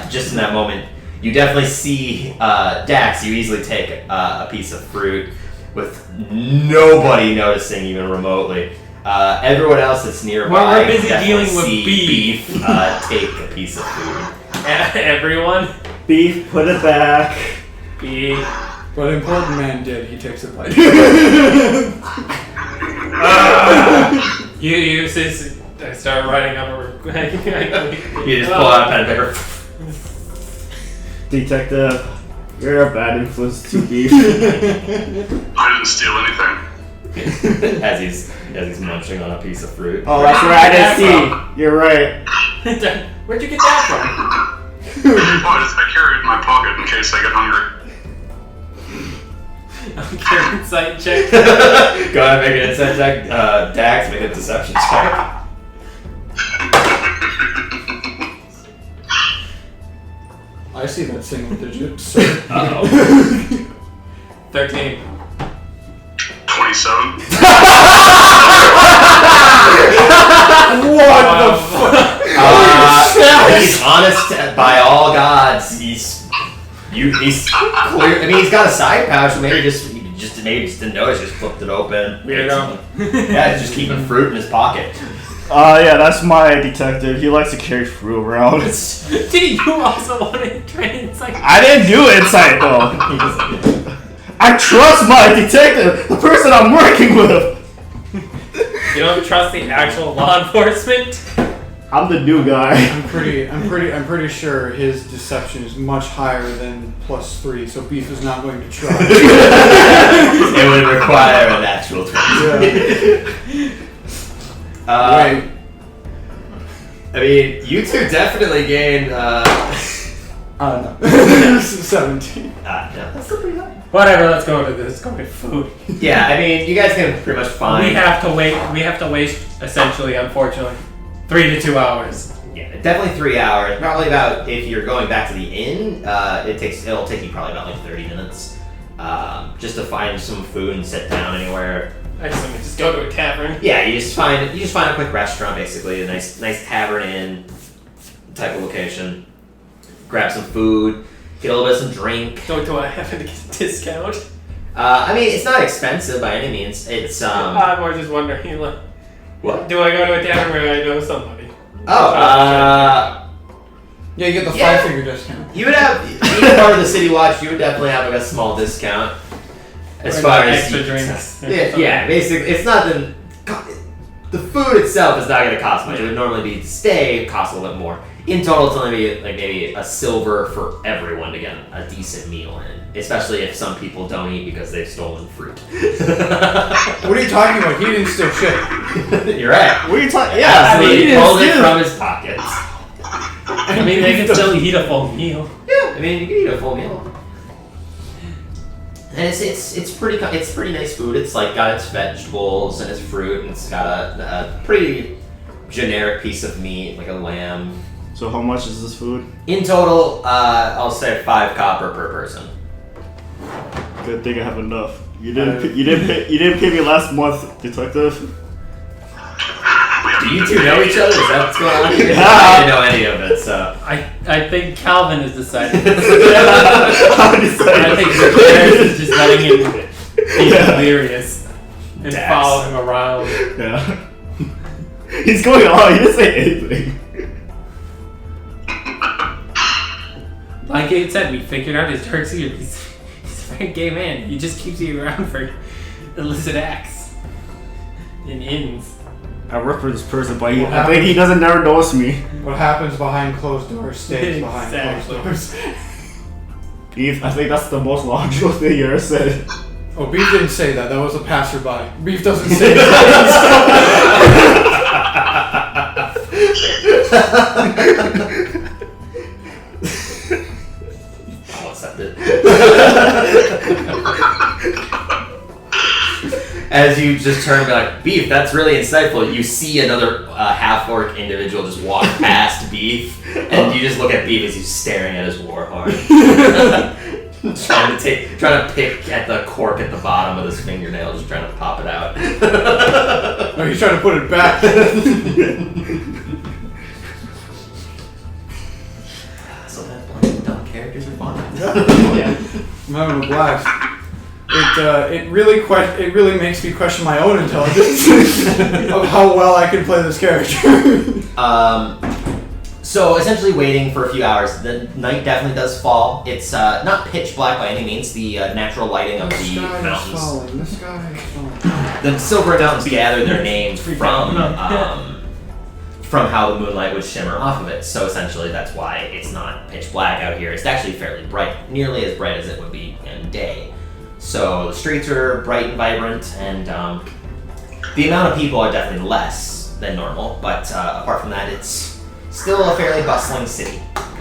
Just in that moment, you definitely see Dax. You easily take a piece of fruit with nobody noticing even remotely. Everyone else that's nearby. Well, we're busy definitely dealing with see Beef. Take a piece of food. Everyone. Beef, put it back. Beef. But important man did. He takes it like. You sis. I start writing up a. You just pull out a pen and paper. Detective, you're a bad influence to Beef. I didn't steal anything. as he's munching on a piece of fruit. Oh, that's right, I see. You're right. Where'd you get that from? I carry it in my pocket in case I get hungry. Okay, insight check. Go ahead, make an insight check. Dax, make a deception check. I see that single digit, sir. Uh-oh. 13. 27. What the fuck? He's honest by all gods. He's clear. I mean, he's got a side pouch. So maybe just didn't notice. Just flipped it open. Weirdo. Yeah, he's just keeping fruit in his pocket. Yeah, that's my detective. He likes to carry fruit around. Did you also want to train insight? I didn't do insight though. I trust my detective, the person I'm working with. You don't trust the actual law enforcement? I'm the new guy. I'm pretty sure his deception is much higher than +3, so Beef is not going to try. It would require a natural 20. Wait. I mean, you two definitely gained. No. 17. Yeah, that's still pretty high. Whatever, let's go to this. Go to food. Yeah, I mean, you guys can pretty much find. We have to waste, essentially, unfortunately, 3 to 2 hours. Yeah, definitely 3 hours. Probably about, if you're going back to the inn, it'll take you probably about like 30 minutes, just to find some food and sit down anywhere. I assume we just go to a tavern. Yeah, you just find a quick restaurant, basically, a nice tavern inn type of location. Grab some food, get a little bit of some drink. Do I happen to get a discount? I mean, it's not expensive by any means. It's I'm more just wondering, like, what? do I go to a tavern where I know somebody? Oh, Yeah, you get the Yeah. 5-figure discount. you would have, being part of the City Watch, you would definitely have like a small discount. As Or far like as extra you- drinks. or Yeah, something. yeah, basically, it's not the food itself is not going to cost much. It would normally be to stay, cost a little bit more. In total, it's only be like maybe a silver for everyone to get a decent meal in, especially if some people don't eat because they've stolen fruit. What are you talking about? He didn't steal shit. You're right. What are you talking? Yeah, Yeah, so I mean, he he pulled it didn't from his pockets. I mean, they can still eat a full meal. Yeah, I mean, you can eat a full meal. And it's pretty nice food. It's like got its vegetables and its fruit, and it's got a pretty generic piece of meat, like a lamb. So how much is this food? In total, I'll say 5 copper per person. Good thing I have enough. You didn't pay me last month, detective. Do you two know each other? Is that what's going on here? Yeah. I didn't know any of it, so. I think Calvin has decided. I I think Paris is just letting him be delirious and Dax. follow him around. Yeah. He's going on. He didn't say anything. Like I said, we figured out his dark secret. He's a very gay man. He just keeps you around for illicit acts in inns. I work for this person, but What I think he doesn't never notice me. What happens behind closed doors stays behind Exactly. closed doors. Eve, I think that's the most logical thing you ever said. Oh, Beef didn't say that. That was a passerby. Beef doesn't say that. I'll accept it. As you just turn and be like, Beef, that's really insightful. You see another half-orc individual just walk past Beef, and you just look at Beef as he's staring at his warhorn. trying to pick at the cork at the bottom of his fingernail, just trying to pop it out. Oh, he's trying to put it back. So that's playing dumb characters are fun. Yeah. I'm having a blast. It really makes me question my own intelligence of how well I can play this character. So essentially waiting for a few hours. The night definitely does fall. It's not pitch black by any means. The natural lighting of the mountains. The sky is falling. The Silver Mountains gather their name from how the moonlight would shimmer off of it. So essentially that's why it's not pitch black out here. It's actually fairly bright, nearly as bright as it would be in day. So the streets are bright and vibrant, and the amount of people are definitely less than normal, but apart from that, it's still a fairly bustling city.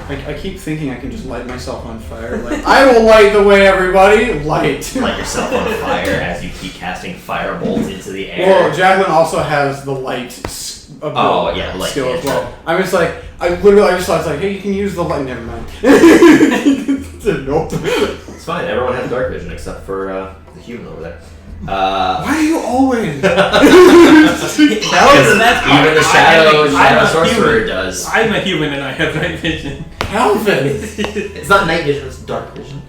I keep thinking I can just light myself on fire. Like, I will light the way, everybody. Light. Light yourself on fire as you keep casting fire bolts into the air. Well, Jacqueline also has the light light skill as cantrip. well. I'm just like, I just thought it's like, hey, you can use the light. Never mind. Nope. It's fine. Everyone has dark vision except for the human over there. Why do you always? Even the shadow sorcerer does. I'm a human and I have night vision. Calvin. It's not night vision; it's dark vision.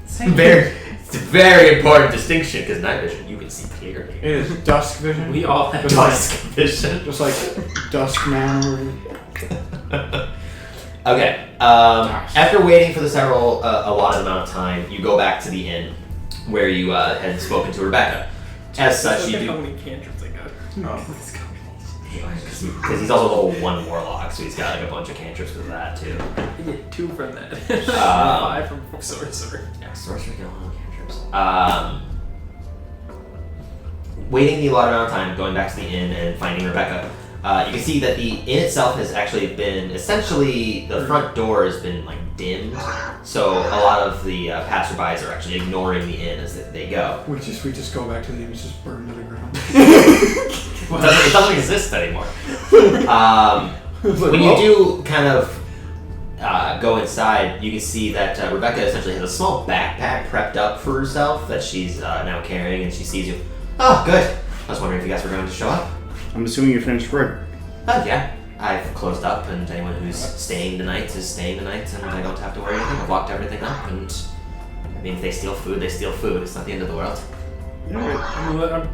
It's a very important distinction because night vision you can see clearly. It is dusk vision. We all have Dusk vision. Just like dusk man. Okay. After waiting for the allotted amount of time, you go back to the inn where you had spoken to Rebecca. As such, Look you at do. how many cantrips I got. Because he's also level 1 warlock, so he's got like a bunch of cantrips with that too. I get 2 from that. 5 from sorcerer. Yeah, sorcerer get a lot of cantrips. Waiting the allotted amount of time, going back to the inn and finding Rebecca. You can see that the inn itself has actually been essentially the front door has been like dimmed, so a lot of the passerbys are actually ignoring the inn as they go. We just go back to the inn. It's just burned to the ground. It doesn't exist anymore. When you do kind of go inside, you can see that Rebecca essentially has a small backpack prepped up for herself that she's now carrying, and she sees you. Oh, good. I was wondering if you guys were going to show up. I'm assuming you finished work. Oh, yeah. I've closed up, and anyone who's staying the night is staying the night, and I don't have to worry anything. I've locked everything up, and I mean, if they steal food, they steal food. It's not the end of the world. I'm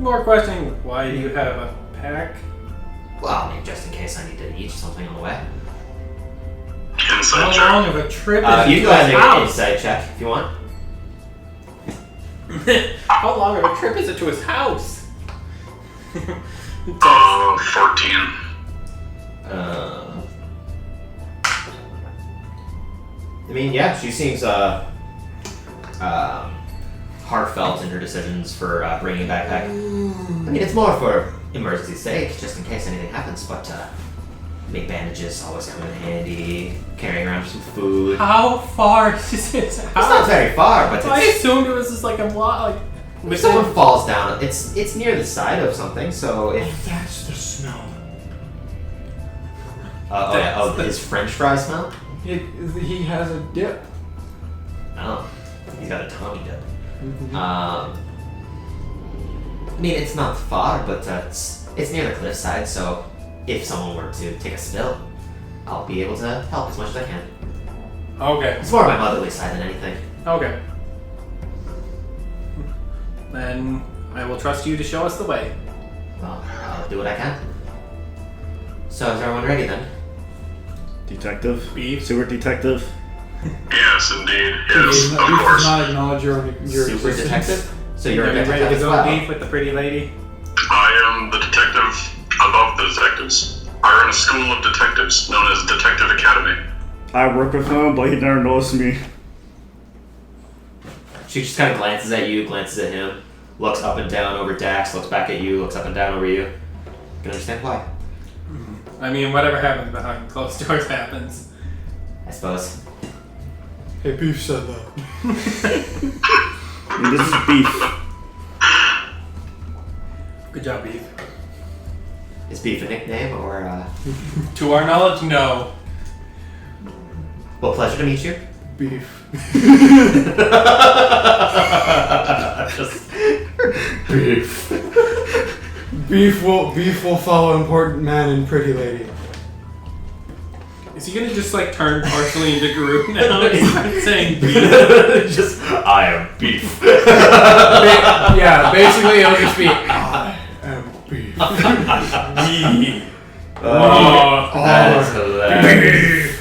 more questioning why you have a pack. Well, I mean, just in case I need to eat something on the way. Inside How long check. of a trip You is can it go to ahead and his make an house? insight check if you want. How long of a trip is it to his house? 14. I mean, yeah, she seems heartfelt in her decisions for bringing a backpack. I mean, it's more for emergency's sake, just in case anything happens, but make bandages always come in handy, carrying around some food. How far is his It's not house? very far, but I it's, assumed it was just like a block. if someone falls down, it's near the side of something, so if... That's the snow. His French fry smell? He has a dip. Oh, he's got a Tommy dip. Mm-hmm. I mean, it's not far, but it's near the cliffside, so if someone were to take a spill, I'll be able to help as much as I can. Okay. It's more my motherly side than anything. Okay. Then I will trust you to show us the way. Well, I'll do what I can. So is everyone ready then? Detective? Beef? Sewer detective? Yes, indeed. He Yes, does of not course. acknowledge your Super existence. detective? So you're a Ready detective to as go well? beef with the pretty lady? I am the detective above the detectives. I run a school of detectives known as Detective Academy. I work with him, but he never noticed me. She just kind of glances at you, glances at him, looks up and down over Dax, looks back at you, looks up and down over you. You can understand why. I mean, whatever happens behind closed doors happens. I suppose. Hey, Beef said that. I mean, this is Beef. Good job, Beef. Is Beef a nickname or? To our knowledge, no. Well, pleasure to meet you. Beef. Just Beef. Beef will follow important man and pretty lady. Is he gonna just like turn partially into Groot now and start saying Beef? Just I am Beef. Yeah, basically it'll just be I am Beef. That's hilarious.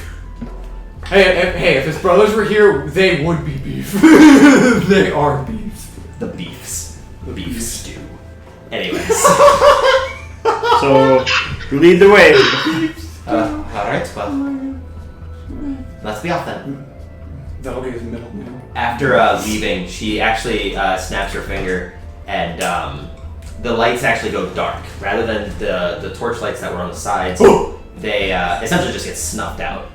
Hey, if his brothers were here, they would be Beef. They are beefs. The beefs. The beef stew. Anyways. So, you lead the way. Alright, well. Let's be off then. That'll be his middle name. After leaving, she actually snaps her finger and the lights actually go dark. Rather than the torch lights that were on the sides, they essentially just get snuffed out.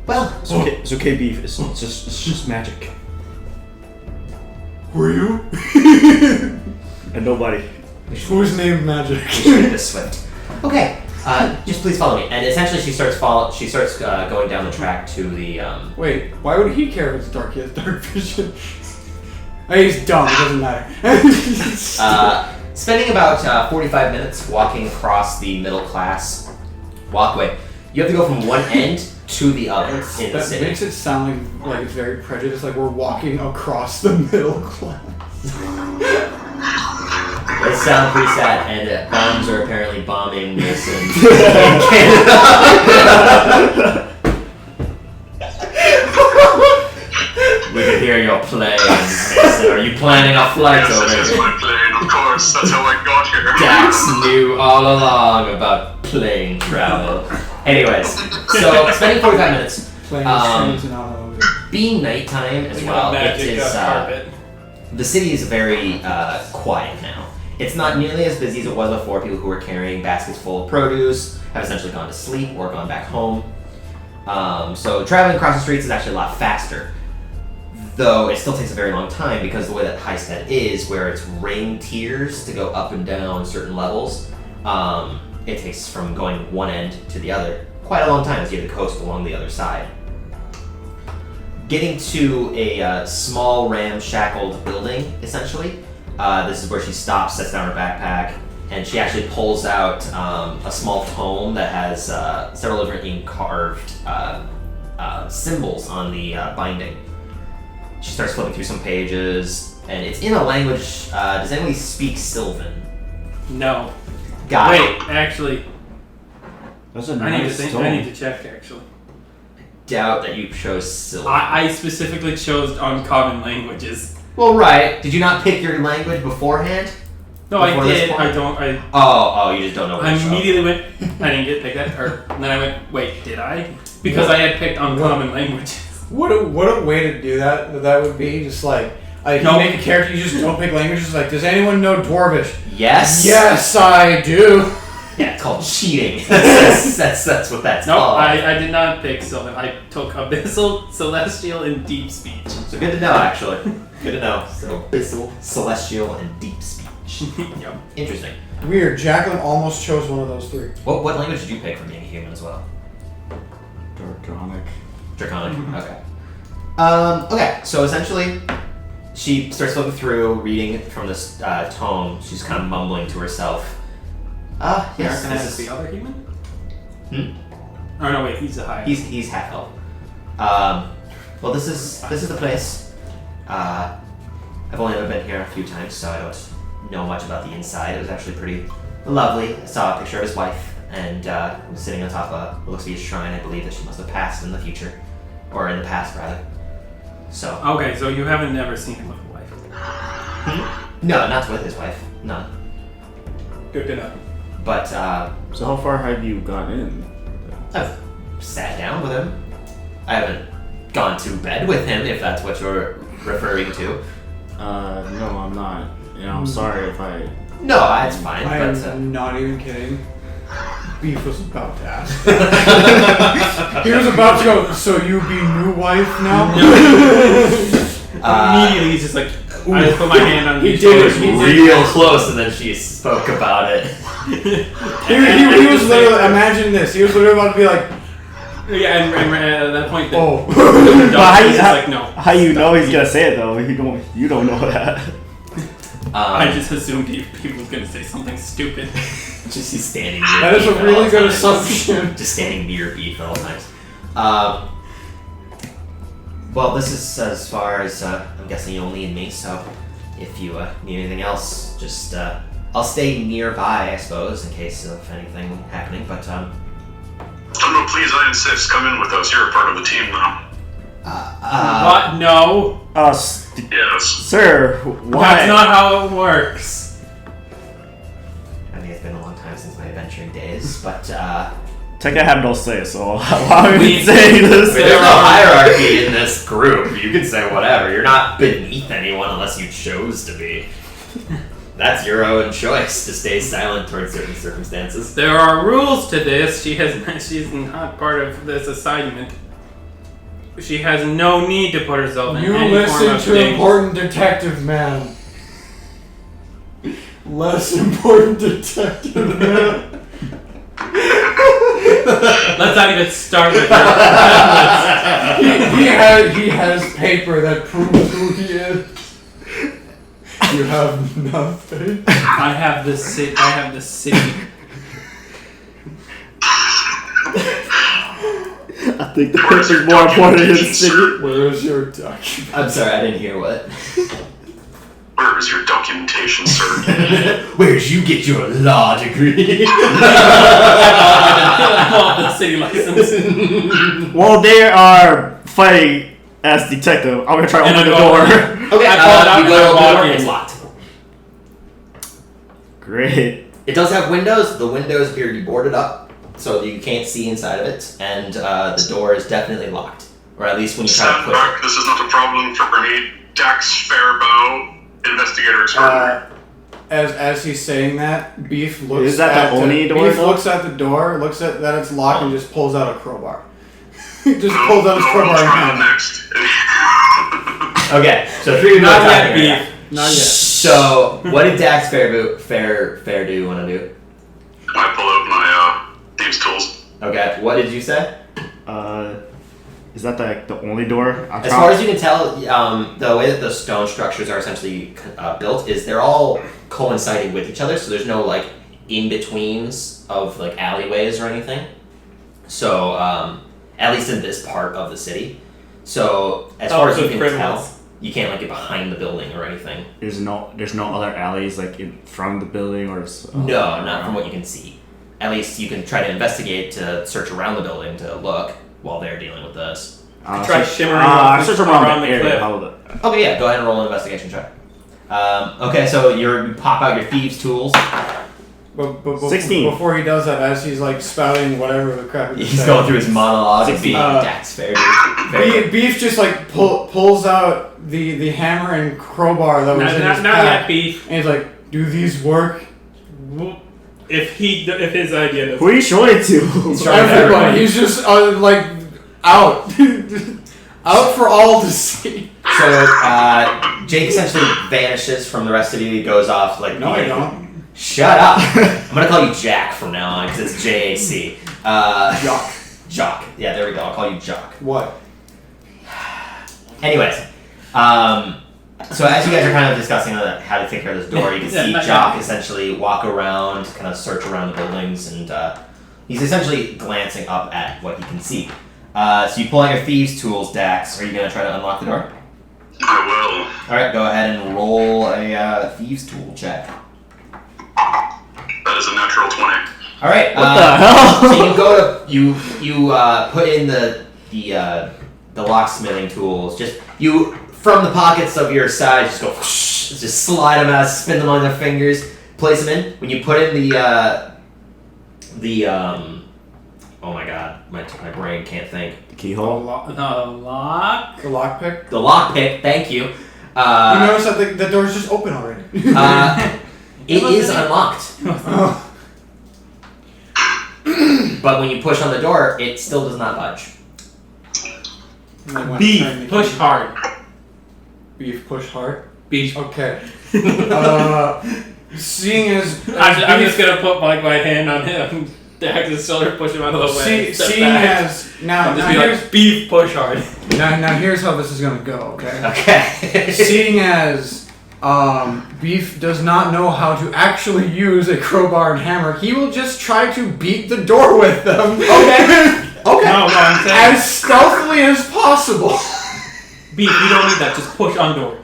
Well, It's okay, Beef. It's just magic. Who are you? And nobody. Who's named Magic? we should get this swift. Okay, just please follow me. And essentially, she starts going down the track to the. Wait, why would he care if it's dark? He has dark vision. Hey, he's dumb. It doesn't matter. Spending about 45 minutes walking across the middle class walkway. You have to go from one end to the other in the That city. makes it sound like it's very prejudiced, like we're walking across the middle class. It sounds pretty sad, and bombs are apparently bombing this in Canada. We can hear your planes, Mason. Are you planning a flight Yes, over it is here? my plane, of course. That's how I got here. Dax knew all along about plane travel. Anyways, so spending 45 minutes, Playing trains and all of being nighttime as We well, got it magic is, carpet. the city is very quiet now. It's not nearly as busy as it was before. People who were carrying baskets full of produce have essentially gone to sleep or gone back home. So traveling across the streets is actually a lot faster. Though it still takes a very long time because the way that Highstead is, where it's ring tiers to go up and down certain levels, it takes from going one end to the other quite a long time as you have to coast along the other side. Getting to a small ramshackled building, essentially. This is where she stops, sets down her backpack, and she actually pulls out a small tome that has several different ink-carved symbols on the binding. She starts flipping through some pages, and it's in a language. Does anybody speak Sylvan? No. Got Wait, it. actually, That's a I need to nice think. tone. I need to check. Actually, Doubt that you chose Sylvan. I specifically chose uncommon languages. Well, right. Did you not pick your language beforehand? No, Before I this did. point? I don't. I Oh, you just don't know what I to show. immediately went. I didn't get picked that, and then I went. Wait, did I? Because I had picked uncommon languages. What a way to do that. That would be just like you No. make a character, you just don't pick languages. Like, does anyone know Dwarvish? Yes. Yes, I do. Yeah, it's called cheating. that's what that's No, called. I did not pick Sylvan. I took Abyssal, Celestial, and Deep Speech. So good to know, actually. Good to know. So Abyssal, Celestial, and Deep Speech. Yep. Interesting. Weird. Jacqueline almost chose one of those three. What language did you pick for being a human as well? Draconic. Draconic. Okay. Okay. So essentially, she starts looking through, reading from this tome. She's kind of mumbling to herself. Yes. American This as is, the other human? Hmm? Oh no, wait, he's a high. He's half elf. Well, this is the place. I've only ever been here a few times, so I don't know much about the inside. It was actually pretty lovely. I saw a picture of his wife, and was sitting on top of what looks to be a shrine. I believe that she must have passed in the future, or in the past rather. So Okay, so you haven't never seen him with a wife. no, not with his wife, no. Good to know. But So how far have you gotten in? I've sat down with him. I haven't gone to bed with him, if that's what you're referring to. No, I'm not. I'm sorry if I... No, it's fine. I'm not even kidding. Beef was about to ask. He was about to go, so you be new wife now? Immediately, he's just like, I just put my hand on He his did shoulder. it. real close, and then she spoke about it. He was literally, imagine this, he was literally about to be like, Yeah, and at that point, the But dog is just like, no. How you know he's gonna say it though? You don't know that. I just assumed he was going to say something stupid. Just he's standing near that is Beef a at really all good times. assumption. Just standing near Beef at all times. Well, this is as far as I'm guessing you'll need me, so if you need anything else, just I'll stay nearby, I suppose, in case of anything happening, but Oh no, please, I insist. Come in with us. You're a part of the team now. What? No. Yes. Sir, why? That's not how it works. I think it's been a long time since my adventuring days, but Tech, I have no say, so why would We- we say this? there's no hierarchy in this group. You can say whatever. You're not beneath anyone unless you chose to be. That's your own choice to stay silent towards certain circumstances. There are rules to this. She's not part of this assignment. She has no need to put herself in You any form listen of to danger. important detective man. Less important detective man. Let's not even start with her. he has paper that proves who he is. You have nothing. I have the city. I think the paper's more important than the city. Where's your document? I'm sorry, I didn't hear what. Where is your documentation, sir? Where'd you get your law degree? I want the city license. While they are fighting as detective, I'm gonna try to And open the I go- door. Okay, I pull it out you and go I to the walk door, in. it's locked. Great. It does have windows. The windows appear to be boarded up, so you can't see inside of it, and the door is definitely locked. Or at least when you try to Stand push it. back. This is not a problem for me. Dax Fairbow, investigator extraordinary. As he's saying that, Beef looks Is that at the only door, Beef though? looks at the door, looks at that it's locked, and just pulls out a crowbar. He just pulls out his we'll crowbar try and that next. Okay, so 3 people Not are yet, talking right Beef. Not yet. So, what did Dax Fair do want to do? I pull out my thieves' tools. Okay, what did you say? Is that the only door? As far as you can tell, the way that the stone structures are essentially built is they're all coinciding with each other, so there's no like in-betweens of like alleyways or anything. So, at least in this part of the city. So, as far as you can tell, you can't like get behind the building or anything. there's no other alleys like in front of the building or No, not from what you can see. At least you can try to investigate to search around the building to look while they're dealing with this. Try shimmering I search around around the the area. cliff. How the Okay, yeah, go ahead and roll an investigation check. Okay, so you pop out your thieves' tools. But 16. Before he does that, as he's like spouting whatever the crap he's He's going through his monologue of 16. being Dax Fair. Beef just like pulls out the hammer and crowbar that was in his Not pack, yet, Beef. and he's like, "Do these work?" If his idea doesn't. Who are you showing it to? He's showing Everybody. everybody. He's just like out, out for all to see. So Jake essentially vanishes from the rest of you. He goes off like. No, I don't. Shut up! I'm gonna call you Jack from now on because it's JAC. Jock. Jock. Yeah, there we go. I'll call you Jock. What? Anyways, so as you guys are kind of discussing how to take care of this door, you can see not Jock yet. essentially walk around, kind of search around the buildings, and he's essentially glancing up at what he can see. So you pull out your thieves' tools, Dax. Are you gonna try to unlock the door? I will. All right, go ahead and roll a thieves' tool check. That is a natural 20. All right. What the hell? So you go to you put in the locksmithing tools. Just you from the pockets of your side, just go whoosh, just slide them out, spin them on their fingers, place them in. When you put in the Oh my god, my brain can't think. The keyhole. The lock. The lockpick. The lockpick. Thank you. You notice that the door's just open already. It is unlocked. Oh. But when you push on the door, it still does not budge. Beef, push hard. Beef, push hard. Beef. Okay. Seeing as I'm just gonna put my hand on him, Dax's shoulder, push him out of the way. seeing as now just be like, beef, push hard. now here's how this is gonna go. Okay. Okay. Seeing as Beef does not know how to actually use a crowbar and hammer, he will just try to beat the door with them. Okay. Okay. No, I'm saying. As stealthily as possible. Beef, you don't need that. Just push on door.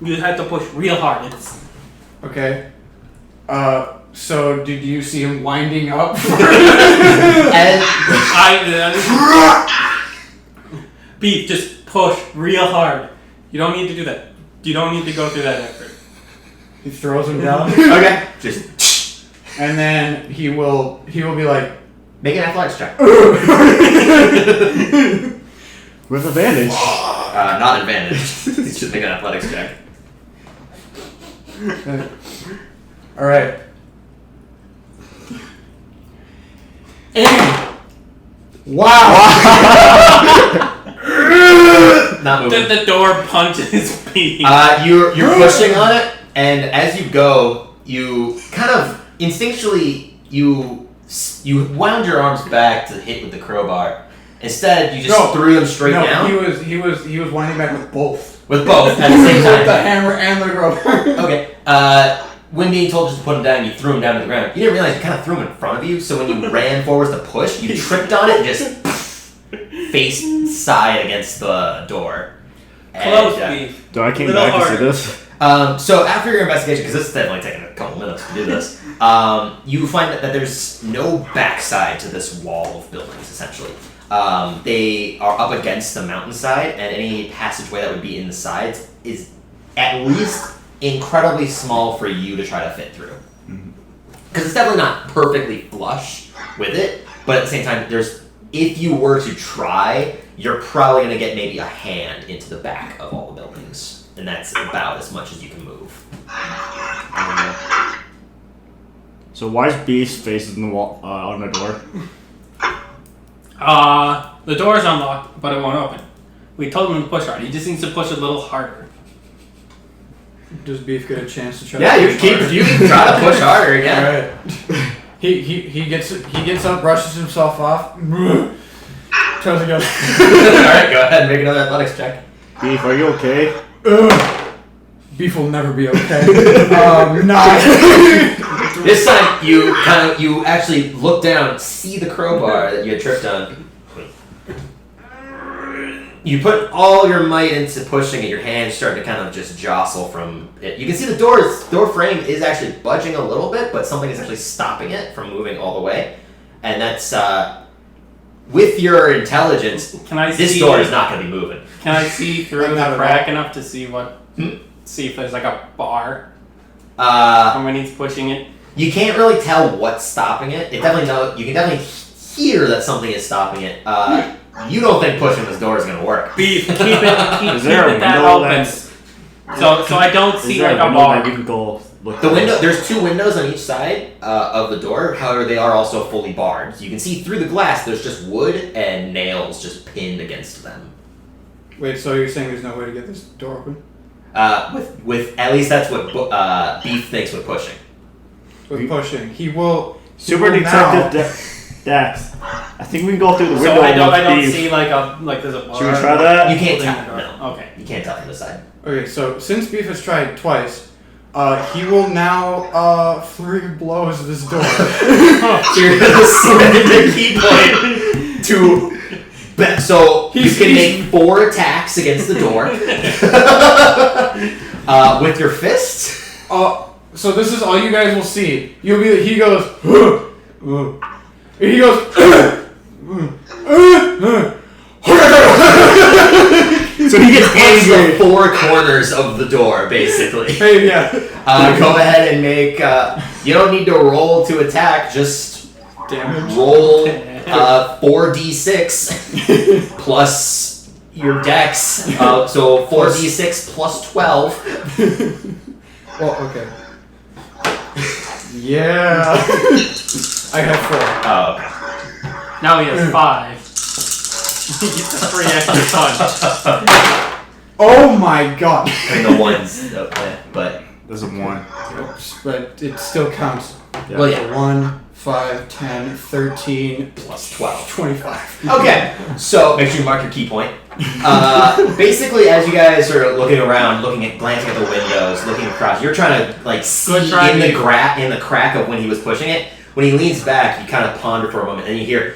You have to push real hard. It's Okay. So did you see him winding up? And Beef, just push real hard. You don't need to do that. You don't need to go through that effort. He throws him down, okay. Just and then he will be like, make an athletics check. With advantage. Not advantage. Just make an athletics check. all right. And wow. Not moving. The door punches Beef. You're pushing on it, and as you go, you kind of instinctually you wound your arms back to hit with the crowbar. Instead, you just threw them straight down. He was winding back with both. With both at the same time. With the hammer and the crowbar. Okay. When being told just to put him down, you threw him down to the ground. You didn't realize you kind of threw him in front of you, so when you ran forwards to push, you tripped on it and just face side against the door. Close, And, Beef. Do I came Little back to see harder. this? So after your investigation, because this is definitely taking a couple minutes to do this, you find that there's no backside to this wall of buildings, essentially. They are up against the mountainside, and any passageway that would be in the sides is at least incredibly small for you to try to fit through. Because it's definitely not perfectly flush with it, but at the same time, if you were to try, you're probably going to get maybe a hand into the back of all the buildings. And that's about as much as you can move. So why is Beast facing the wall on the door? The door's unlocked, but it won't open. We told him to push hard. He just needs to push a little harder. Does Beef get a chance to try? Yeah, to you push can try to push harder again. All right. He gets up, brushes himself off, tries again. Alright, go ahead and make another athletics check. Beef, are you okay? Beef will never be okay. Nah. This time you actually look down, see the crowbar that you had tripped on. You put all your might into pushing it, your hands start to kind of just jostle from it. You can see the door frame is actually budging a little bit, but something is actually stopping it from moving all the way. And that's, with your intelligence, this door is not going to be moving. Can I see through Not the at crack all. enough to see see if there's like a bar Uh, when he's pushing it? You can't really tell what's stopping it. You can definitely hear that something is stopping it. You don't think pushing this door is going to work. Beef, keep Is there a it that window open. that's- So I don't Is see there like a a window bar. that we can go look The at? window, there's 2 windows on each side of the door. However, they are also fully barred. So you can see through the glass. There's just wood and nails just pinned against them. Wait, so you're saying there's no way to get this door open? With at least that's what Beef thinks with pushing. With pushing, he will. Super he will Detective Dax. I think we can go through the window. So I don't with Beef. see like there's a bar. Should we try that? You can't Holding tell. the door. No, Okay. you can't tell from the side. Okay, so since Beef has tried twice, he will now 3 blows this door. So you're gonna spend the key point to. So you can make 4 attacks against the door with your fist. So this is all you guys will see. He goes. He goes. So he gets punched the 4 corners of the door, basically. Hey, yeah. Go ahead and make. You don't need to roll to attack. Just Damage. Roll 4d6 plus your dex. So 4d6 plus 12. Well, okay. Yeah. I have 4. Okay. Now he has 5. He gets a free extra punch. Oh my god. I mean, the ones, but... There's a 1. But it still counts. Yeah. Well, yeah. 1, 5, 10, 13, Plus 12. 25. Okay, so make sure you mark your key point. Basically, as you guys are looking around, glancing at the windows, looking across, you're trying to like see in the crack of when he was pushing it. When he leans back, you kind of ponder for a moment, and you hear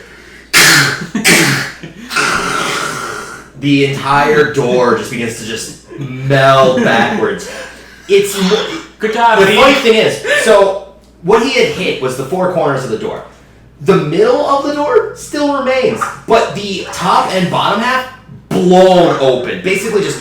the entire door just begins to just meld backwards. It's good job. The funny thing is, so what he had hit was the 4 corners of the door. The middle of the door still remains, but the top and bottom half blown open. Basically just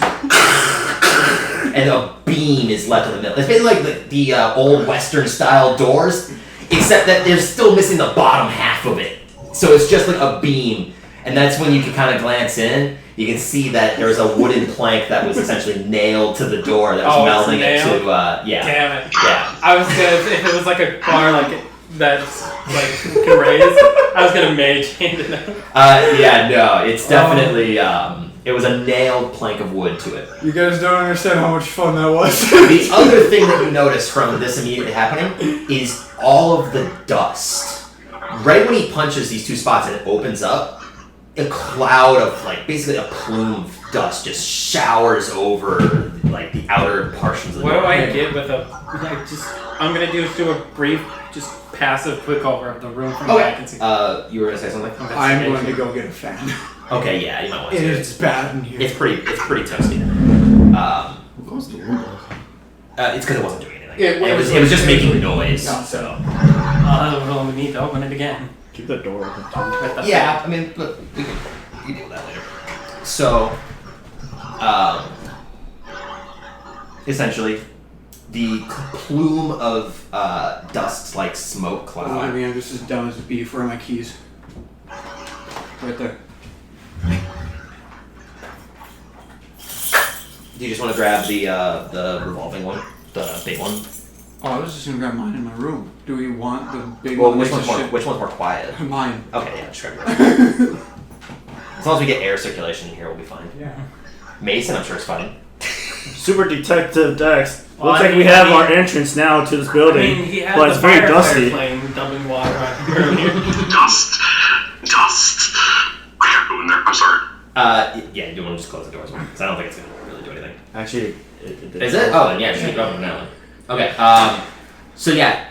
and a beam is left in the middle. It's basically like the old Western style doors, except that they're still missing the bottom half of it. So it's just like a beam. And that's when you can kind of glance in. You can see that there was a wooden plank that was essentially nailed to the door that was melding it to, yeah. Damn it. Yeah. I was gonna, if it was like a bar like that's like can raise, I was gonna mage hand it out. Yeah, no, it's definitely, it was a nailed plank of wood to it. You guys don't understand how much fun that was. The other thing that you notice from this immediately happening is all of the dust. Right when he punches these 2 spots and it opens up, a cloud of, like, basically a plume of dust just showers over, like, the outer portions of the What door. do I get with a, like, I'm gonna do a brief, just passive quick over of the room from what I can see. You were gonna say something? I'm going to go get a fan. Okay, yeah, you might want to. It is bad in here. It's pretty toasty. What was the window? It's because it wasn't doing anything. It was just making noise. Yeah. So. We'll need to open it again. Keep the door open too. With the Yeah, I mean, look, we can deal with that later. So, essentially, the plume of dust, like smoke I cloud. mean, I'm just as dumb as beef. Where are my keys? Right there. Do you just want to grab the revolving one, the big one? Oh, I was just gonna grab mine in my room. Do we want the big Well, one? which one's more quiet? Mine. Okay, yeah, just grab it. As long as we get air circulation in here, we'll be fine. Yeah. Mason, I'm sure it's fine. Super Detective Dex. Well, Looks like we have our entrance now to this building, I mean, he had but the it's very firefighter dusty. flame dumping water on him earlier. Dust. I can't go in there. I'm sorry. Yeah, you want to just close the doors, because I don't think it's gonna really do anything. Actually, it Is it? Oh, then yeah, just keep going from now on. Okay, so yeah,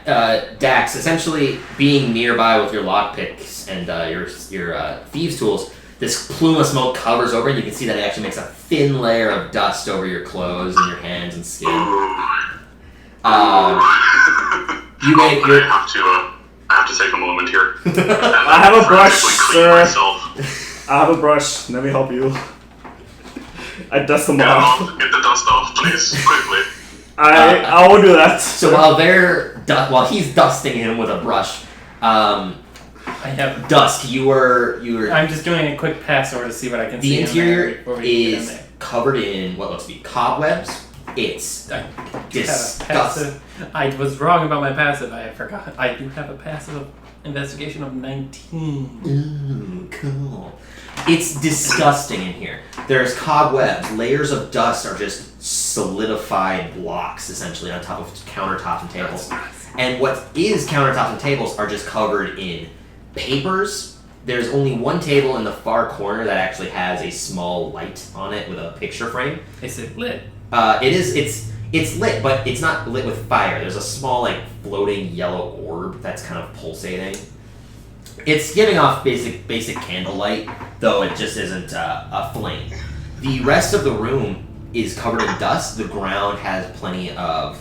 Dax, essentially being nearby with your lockpicks and your thieves' tools, this plume of smoke covers over, and you can see that it actually makes a thin layer of dust over your clothes and your hands and skin. You made your. I have to take a moment here. I have a brush, Clean sir. myself. I have a brush. Let me help you. I dust them Get off. get the dust off, please, quickly. I will do that. So while he's dusting him with a brush, I have. Dusk, you were. I'm just doing a quick pass over to see what I can see. The in there interior before we get in is there. covered in what looks to be cobwebs. It's I do have a disgusting. passive. I was wrong about my passive. I forgot. I do have a passive investigation of 19. Ooh, cool. It's disgusting in here. There's cobwebs, layers of dust are just solidified blocks essentially on top of countertops and tables. And what is countertops and tables are just covered in papers. There's only one table in the far corner that actually has a small light on it with a picture frame. Is it lit? It's lit, but it's not lit with fire. There's a small, like, floating yellow orb that's kind of pulsating. It's giving off basic candlelight, though it just isn't a flame. The rest of the room is covered in dust. The ground has plenty of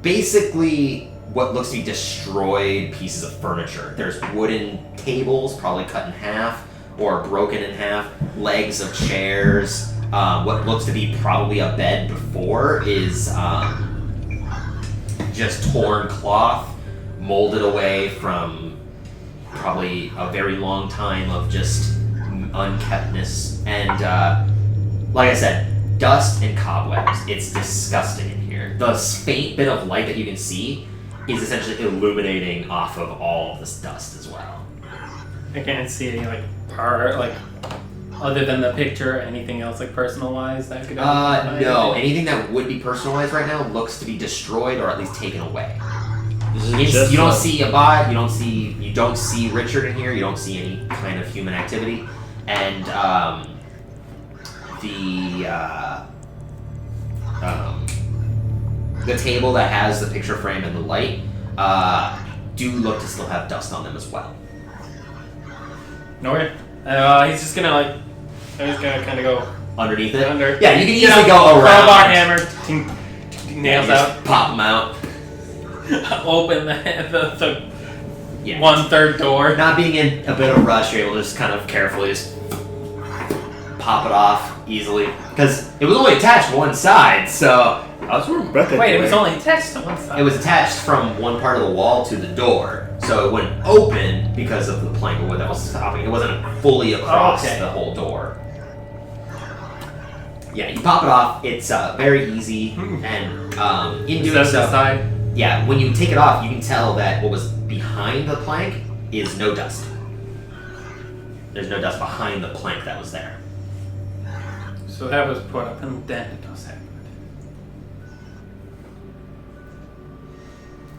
basically what looks to be destroyed pieces of furniture. There's wooden tables, probably cut in half or broken in half, legs of chairs. What looks to be probably a bed before is just torn cloth. molded away from probably a very long time of just unkeptness. And like I said, dust and cobwebs. It's disgusting in here. The faint bit of light that you can see is essentially illuminating off of all of this dust as well. I can't see any other than the picture, anything else like personal-wise that could no. Anything that would be personalized right now looks to be destroyed or at least taken away. You don't see a bot. You don't see Richard in here. You don't see any kind of human activity, and the table that has the picture frame and the light do look to still have dust on them as well. Okay. He's just gonna kind of go underneath it. Under. Yeah, you can easily go around. Crowbar, hammer, nails out. Pop them out. Open the 1/3 door. Not being in a bit of a rush, you're able to just kind of carefully just pop it off easily because it was only attached to one side. So wait, it was only attached to one side. It was attached from one part of the wall to the door. So it wouldn't open because of the plank of wood that was stopping. It wasn't fully across the whole door. Yeah, you pop it off. It's very easy, and in doing so, yeah, when you take it off, you can tell that what was behind the plank is no dust. There's no dust behind the plank that was there. So that was put up and then it was happened.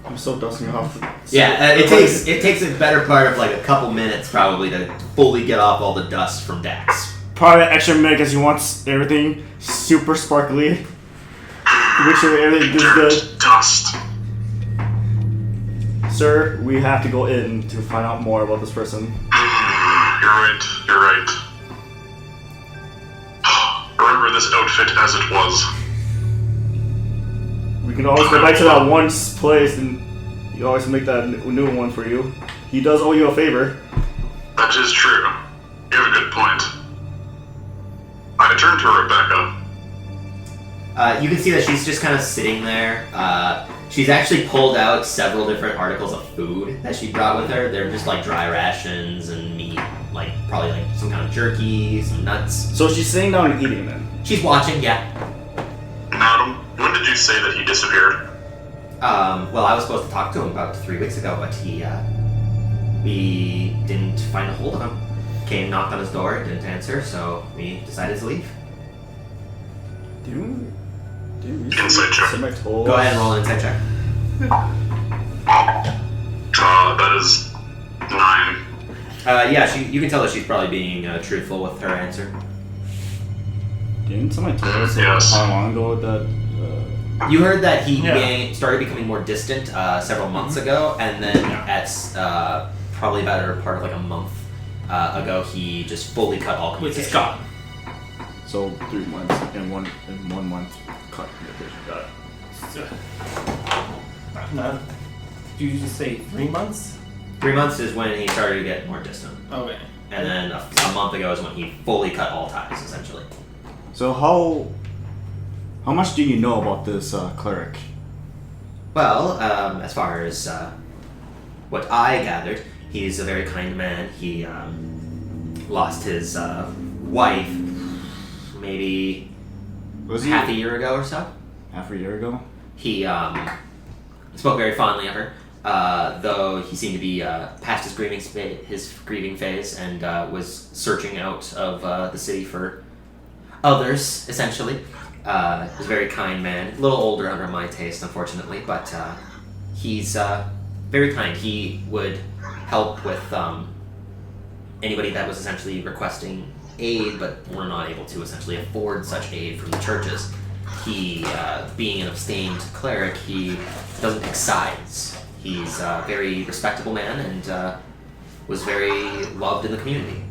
I'm still dusting off. Yeah, it takes a better part of like a couple minutes probably to fully get off all the dust from Dax. Probably an extra minute because he wants everything super sparkly. Make sure everything is good. Dust. Sir, we have to go in to find out more about this person. You're right. Remember this outfit as it was. We can always go back to that one place and you always make that new one for you. He does owe you a favor. That is true. You have a good point. I turned to Rebecca. You can see that she's just kind of sitting there. She's actually pulled out several different articles of food that she brought with her. They're just like dry rations and meat, like probably like some kind of jerky, some nuts. So she's sitting down and eating then? She's watching, yeah. Madam, when did you say that he disappeared? Well, I was supposed to talk to him about 3 weeks ago, but we didn't find a hold of him. Came, knocked on his door, didn't answer, so we decided to leave. Insight check. Go ahead and roll an insight check. That is 9. Yeah, you can tell that she's probably being truthful with her answer. Didn't somebody tell us how long ago that... You heard that he started becoming more distant several months ago, and then at probably about a part of like a month ago, he just fully cut all communication. Which is gone. So 3 months in one month cut communication. Got it. Did you just say 3 months? 3 months is when he started to get more distant. Okay. And then a month ago is when he fully cut all ties, essentially. So how much do you know about this cleric? Well, as far as what I gathered, he's a very kind man. He lost his wife maybe half a year ago or so. Half a year ago? He spoke very fondly of her, though he seemed to be past his grieving phase and was searching out of the city for others, essentially. He's a very kind man. A little older under my taste, unfortunately, but he's very kind. He would help with anybody that was essentially requesting aid, but were not able to essentially afford such aid from the churches. He, being an abstained cleric, he doesn't pick sides. He's a very respectable man and was very loved in the community.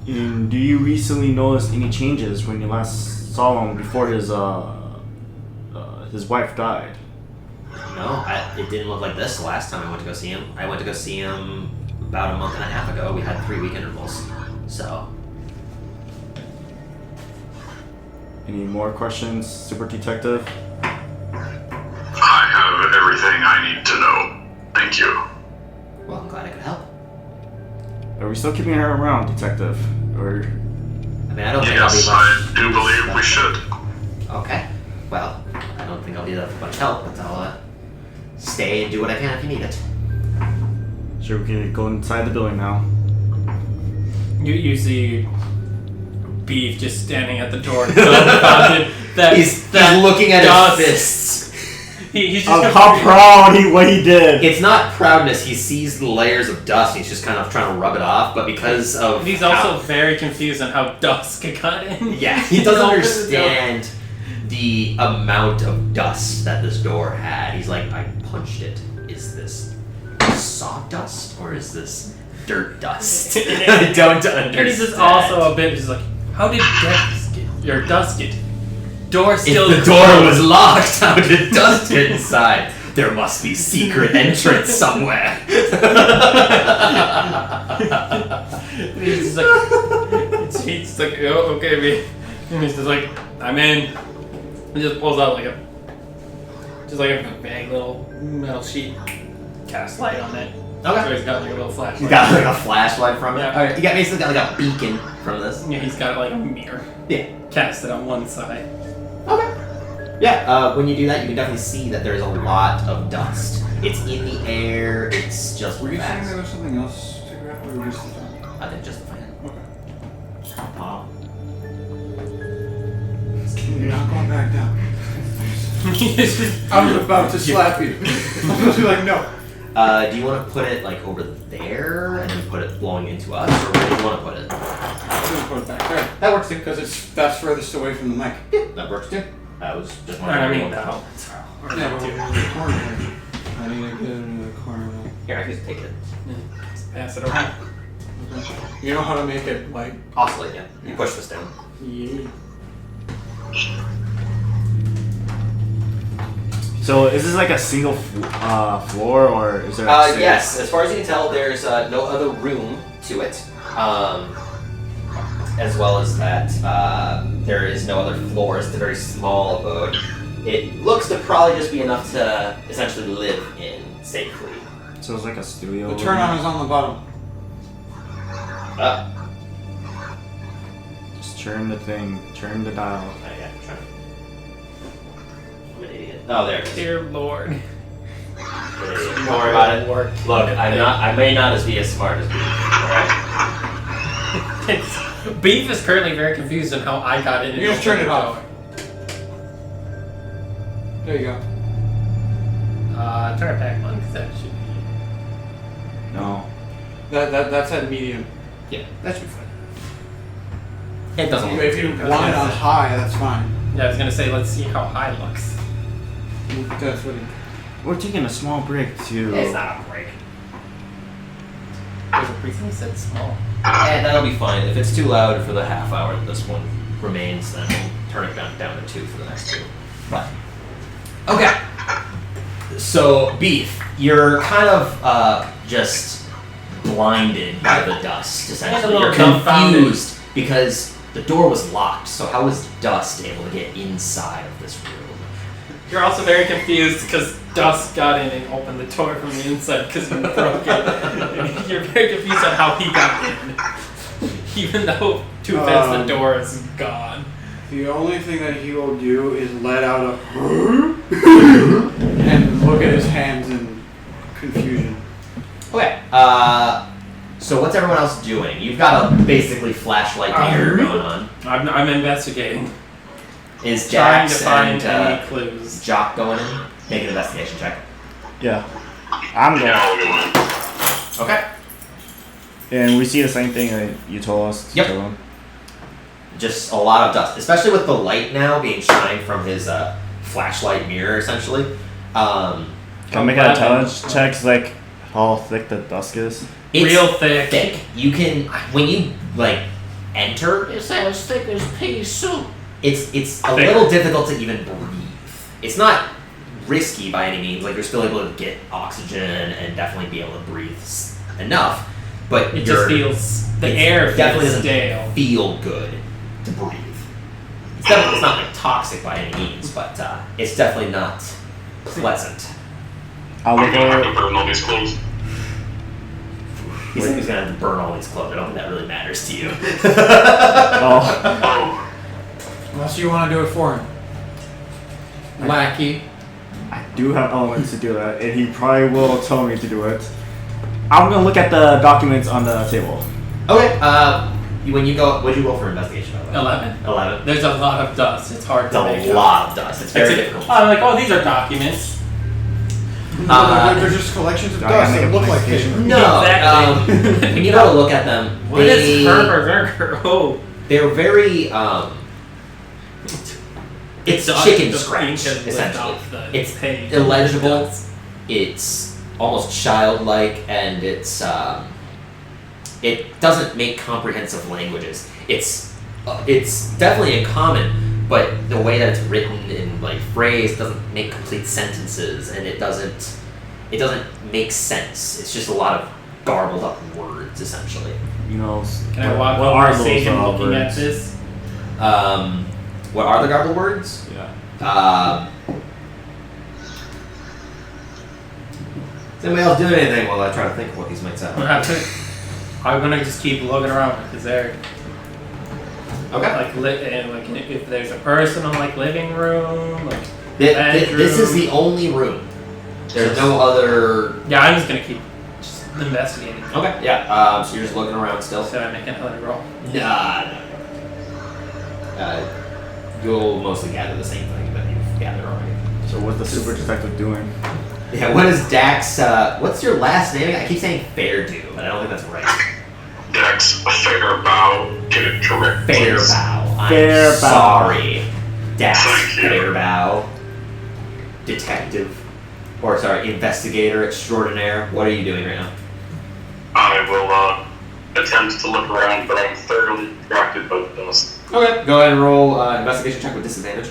And do you recently notice any changes when you last saw him before his wife died? No, it didn't look like this the last time I went to go see him. I went to go see him about a month and a half ago. We had 3-week intervals, so... Any more questions, Super Detective? I have everything. everything I need to know. Thank you. Well, I'm glad I could help. Are we still keeping her around, Detective? Or I mean, I don't think I'll Yes, be I much. do believe we should. Okay. Well, I don't think I'll be of much help, but I'll stay and do what I can if you need it. sure we can go inside the building now? You see Beef just standing at the door, dumbfounded that He's that looking at dust- his fists. He's just Of how proud what he did. It's not proudness. He sees the layers of dust. He's just kind of trying to rub it off. But because of He's also very confused on how dusk got in. yeah, he doesn't understand the amount of dust that this door had. He's like, I punched it. Is this sawdust or is this dirt dust? I don't understand. And he's just also a bit just like, how did dust get? Door still. If the door was locked, how did dust get inside? There must be secret entrance somewhere. He's just like, oh, okay, me. And he's just like, I'm in. He just pulls out like a big little metal sheet, cast light on it. Okay. So he's got like a little flashlight. He's got like a flashlight from it. Yeah. Alright, he basically got like a beacon from this. Yeah, he's got like a mirror. Yeah. Cast it on one side. Okay. Yeah, when you do that, you can definitely see that there's a lot of dust. It's in the air, it's just Were you saying fast. there was something else to grab, or just the fan? I think just the fan. You're not going back down. He's just- I was about to slap you. I was like, no. Do you want to put it like over there and then put it blowing into us, or where do you want to put it? I'm gonna put it back there. That works too. Because that's furthest away from the mic. Yeah, that works too. I was just I wondering. mean, now. Yeah, but we're in the corner here. I need to get into the corner now. Here, I can just take it. Just pass it around. Okay. You know how to make it like. Oscillate, yeah. You push this down. Yeah. So is this like a single floor, or is there? Yes. As far as you can tell, there's no other room to it. As well as that, there is no other floors. It's a very small abode. It looks to probably just be enough to essentially live in safely. So it's like a studio. The turn on is on the bottom. Just turn the thing. Turn the dial. Oh yeah, I'm trying. I'm an idiot. Oh, there it is. Dear Lord. Don't worry about it. Work. Look, I may not be as smart as you. Alright? Beef is currently very confused on how I got in. You just turn it off. There you go. Turn it back on because that should be. No. That's at medium. Yeah, that should be fine. It doesn't look If you too want it on high, that's fine. Yeah, I was gonna say, let's see how high looks. That's what it. We're taking a small break to. It's not a break. There's a reason he said small. Yeah, that'll be fine. If it's too loud for the half hour that this one remains, then we'll turn it down to 2 for the next 2. But okay. So Beef, you're kind of just blinded by the dust. Essentially, little you're confounded. confused because the door was locked. So how was dust able to get inside of this room? You're also very confused because Dust got in and opened the door from the inside because he broke it. And you're very confused on how he got in. Even though 2 fence the door is gone. The only thing that he will do is let out a and look at his hands in confusion. Okay. So what's everyone else doing? You've got a basically flashlight mirror going on. I'm investigating. Is Trying to Jax find and any clues. Jock going in? Make an investigation check. Yeah. I'm going. Yeah, I'll go in. Okay. And we see the same thing that you told us to Yep. tell him. Just a lot of dust, especially with the light now being shined from his flashlight mirror, essentially. Can I make an intelligence check, like how thick the dust is? It's Real thick. You can, when you like enter, It's as thick as pea soup. it's a Thick. little difficult to even breathe. It's not risky by any means. Like you're still able to get oxygen and definitely be able to breathe enough, but It just feels the air definitely feels doesn't stale. feel good to breathe. It's not like toxic by any means, but it's definitely not pleasant. I'll I'm look gonna have over. to burn all these clothes. He said he's gonna have to burn all these clothes. I don't think that really matters to you. Oh, Oh, Unless you want to do it for him. Lackey. I do have elements to do that, and he probably will tell me to do it. I'm gonna look at the documents on the table. Okay. When you go, what'd you roll for investigation? by the way? 11. 11. There's a lot of dust. It's hard It's to make a out. lot of dust. It's very difficult. I'm like, oh, these are documents. They're just collections of I gotta dust make that a look like investigation. paper. No. Exactly. When you go to look at them, What is Herberger? Oh. they're very it's Dust, chicken the scratch ink has licked essentially. off the It's page. illegible. Dust. It's almost childlike, and it doesn't make comprehensive languages. It's definitely in common, but the way that it's written in like phrase doesn't make complete sentences, and it doesn't make sense. It's just a lot of garbled up words essentially. You know. Can I walk what over are and see those, him looking at words? this? What are the garbled words? Yeah. Is anybody else doing anything while I try to think of what these might sound like? I'm gonna just keep looking around because they're Okay. like if there's a personal like living room, like This is the only room. There's no other. yeah. I'm just gonna keep just investigating. Okay. Yeah. So you're just looking around still. So I make another roll. Nah. You'll mostly gather the same thing that you've gathered already. So what's the super detective doing? Yeah. What is Dax? What's your last name? I keep saying Fairdew, but I don't think that's right. Dex, a fair bow. Get it correct. Fairbow. please. I'm Fairbow. sorry. Dax Thank you. Fairbow. Detective. Or sorry, investigator extraordinaire. What are you doing right now? I will attempt to look around, but I'm thoroughly distracted by the dust. Okay. Go ahead and roll investigation check with disadvantage.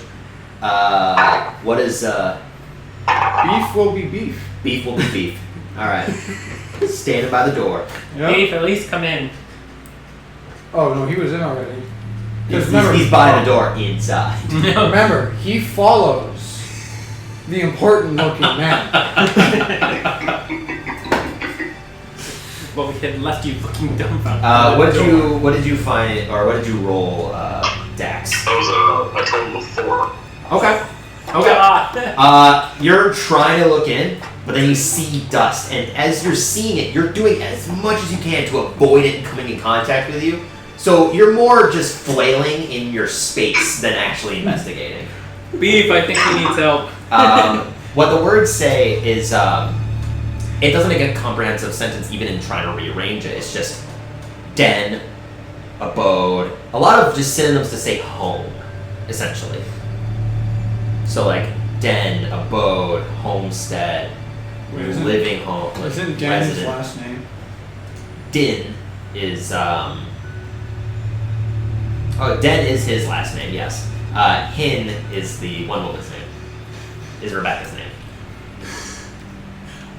What is Beef will be beef. beef will be beef. Alright. Standing by the door. Yep. Beef, at least come in. Oh no, he was in already. He's, remember, he's by the door inside. Remember, he follows the important looking man. Well, we had left you looking dumbfounded. What did you find, or what did you roll, Dax? That was a total of 4. Okay. God. You're trying to look in, but then you see dust, and as you're seeing it, you're doing as much as you can to avoid it coming in contact with you. So you're more just flailing in your space than actually investigating. Beef, I think he needs help. What the words say is, it doesn't make a comprehensive sentence even in trying to rearrange it. It's just den, abode, a lot of just synonyms to say home, essentially. So like den, abode, homestead, Wait, isn't- living home, like Isn't Dan his resident. last name? Din is Den is his last name, yes. Hin is the one woman's name. Is Rebecca's name.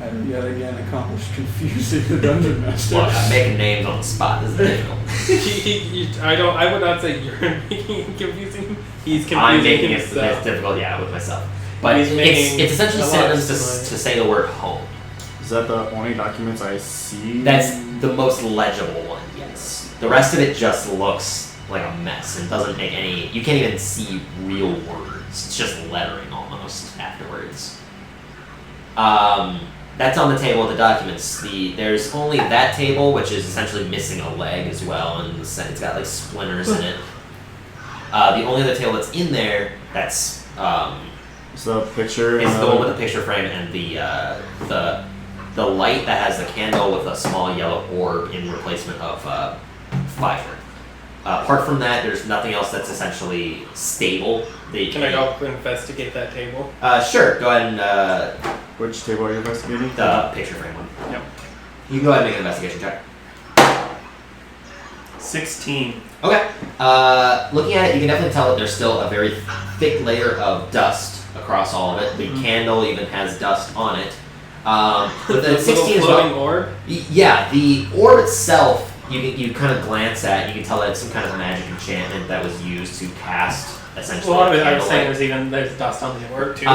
I have yet again accomplished confusing the dungeon master. Look, I'm making names on the spot. This is difficult. I would not say you're making it confusing. He's confusing I'm making it himself. it's difficult, yeah, with myself. But He's making it's essentially a lot synonyms to of say the word home. Is that the only documents I see? That's the most legible one, yes. The rest of it just looks like a mess and doesn't make any. You can't even see real words. It's just lettering almost afterwards. That's on the table with the documents. There's only that table, which is essentially missing a leg as well, and it's got like splinters in it. The only other table that's in there that's Is the picture? is the one with the picture frame and the light that has the candle with a small yellow orb in replacement of fire. Apart from that, there's nothing else that's essentially stable. Can I go investigate that table? Sure. Go ahead and Which table are you investigating? the picture frame one. Yep. You can go ahead and make an investigation check. 16. Okay. Looking at it, you can definitely tell that there's still a very thick layer of dust across all of it. The candle even has dust on it. But the 16 is floating well. orb. Yeah, the orb itself, you kind of glance at. You can tell that it's some kind of magic enchantment that was used to cast essentially. Well, I was candlelight. saying there's dust on the orb too.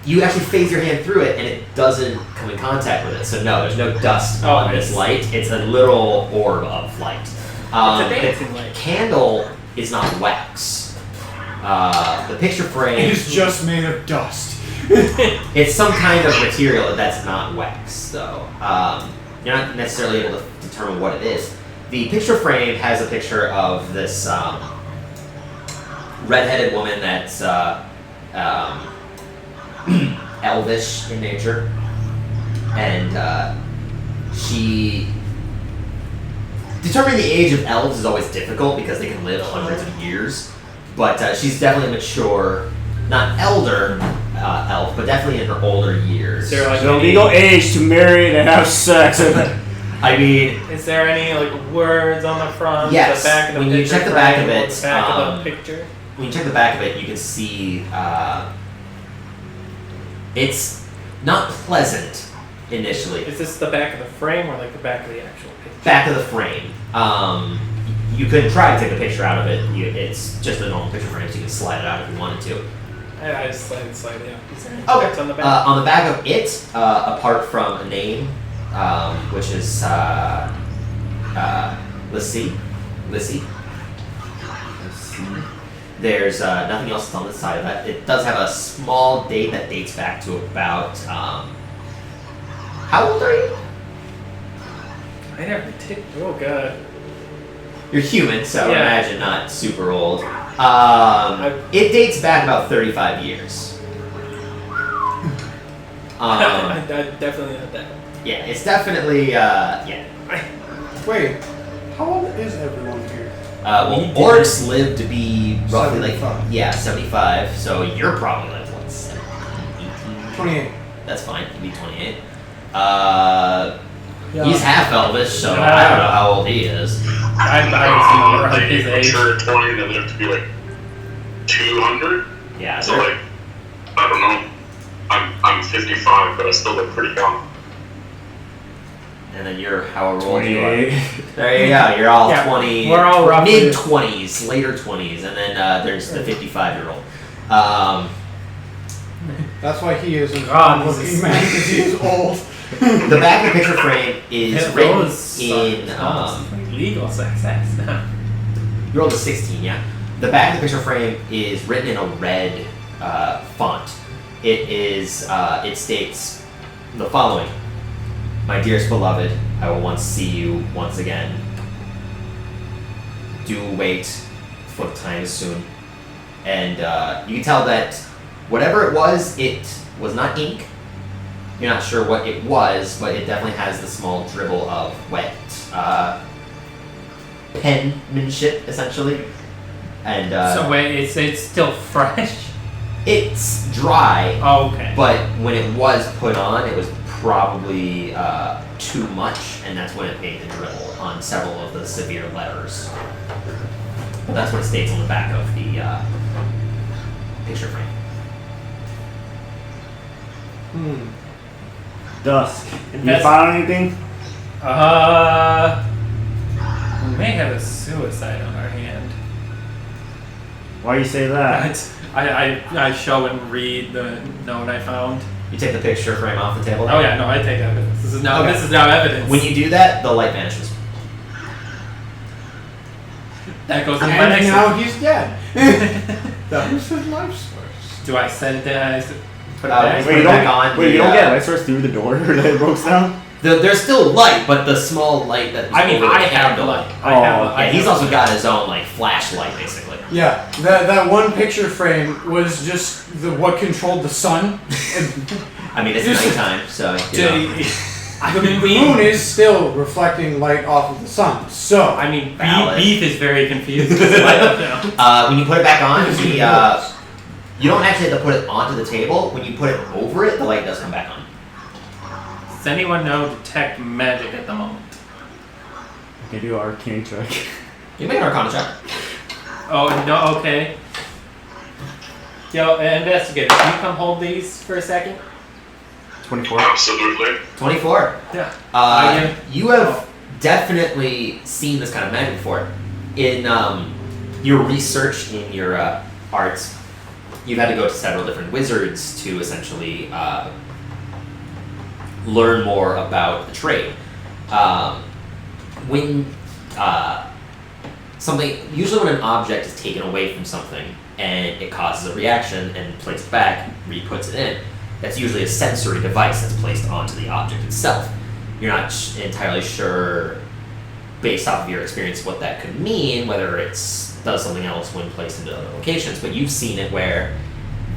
you actually phase your hand through it, and it doesn't come in contact with it. So no, there's no dust on this light. It's a little orb of light. It's a dancing The light. candle is not wax. The picture frame. It is just made of dust. It's some kind of material that's not wax, though. You're not necessarily able to determine what it is. The picture frame has a picture of this red-headed woman that's elvish in nature, and she. Determining the age of elves is always difficult because they can live hundreds of years, but she's definitely mature, not elder elf, but definitely in her older years. Is there like The any, legal age to marry and have sex. I mean, is there any like words on the front? Yes, The back of the when you picture check the back of frame, or it, the back of the picture. when you check the back of it, you can see it's not pleasant initially. Is this the back of the frame or like the back of the actual picture? Back of the frame. You could try to take a picture out of it. It's just a normal picture frame, so you can slide it out if you wanted to. I just slide it out. Is there any Okay. words on the back? On the back of it, apart from a name, which is Lissy. There's nothing else that's on the side of that. It does have a small date that dates back to about. How old are you? I never did. Oh god. You're human, so Yeah. imagine not super old. It dates back about 35 years. I definitely not that. Yeah, it's definitely, yeah. Wait, how old is everyone here? Well, We did- orcs live to be roughly 75. 75, so you're probably like, what, 17, 18? 28. That's fine, you'd be 28. Yeah. He's half elvish, so I don't know how old he is. I don't remember They his age. mature at 20 and they live to be like 200. Yeah, So like, I don't know. I'm 55, but I still look pretty young. and then you're however old you are. 28. There you go, you're all Yeah, 20, we're all roughly- mid-20s, later 20s, and then there's the 55-year-old. That's why he isn't God, looking this is- man, because he is old. The back of the picture frame is Yeah, written those in, legal success. you rolled a 16, yeah? The back of the picture frame is written in a red font. It states the following. My dearest beloved, I will once see you once again. Do wait, for the time is soon. And you can tell that whatever it was not ink. You're not sure what it was, but it definitely has the small dribble of wet penmanship, essentially. And So wait, it's still fresh? it's dry, Oh, okay. but when it was put on, it was probably too much, and that's when it made the dribble on several of the severe letters. But that's what it states on the back of the picture frame. Dusk. You Invest- found anything? We may have a suicide on our hand. Why you say that? I show and read the note I found. You take the picture frame off the table. Oh yeah, no, I take evidence. This is now evidence. When you do that, the light vanishes. that goes in my And next now one. he's dead. That was his life source. Do I send it down? Put it Uh, back? Put it back on Wait, the, you don't get light source through the door that it broke down? There's still light, but the small light that was I mean, over the I have candle. light. Yeah, he's also got his own like flashlight, basically. Yeah, that one picture frame was just what controlled the sun. I mean, it's Just- nighttime, so you know. The moon is still reflecting light off of the sun. So I mean, Valid. Beef is very confused. When you put it back on, It's the yours. you don't actually have to put it onto the table. When you put it over it, the light does come back on. Does anyone know detect magic at the moment? Can do an arcane check. You make an Arcana check. Oh no, okay. Yo, investigator, can you come hold these for a second? 24. Absolutely. 24. Yeah. I am- You have definitely seen this kind of magic before. In your research in your arts, you've had to go to several different wizards to essentially learn more about the trade. Usually when an object is taken away from something and it causes a reaction and places it back, re-puts it in, that's usually a sensory device that's placed onto the object itself. You're not entirely sure, based off of your experience, what that could mean, whether it does something else when placed into other locations, but you've seen it where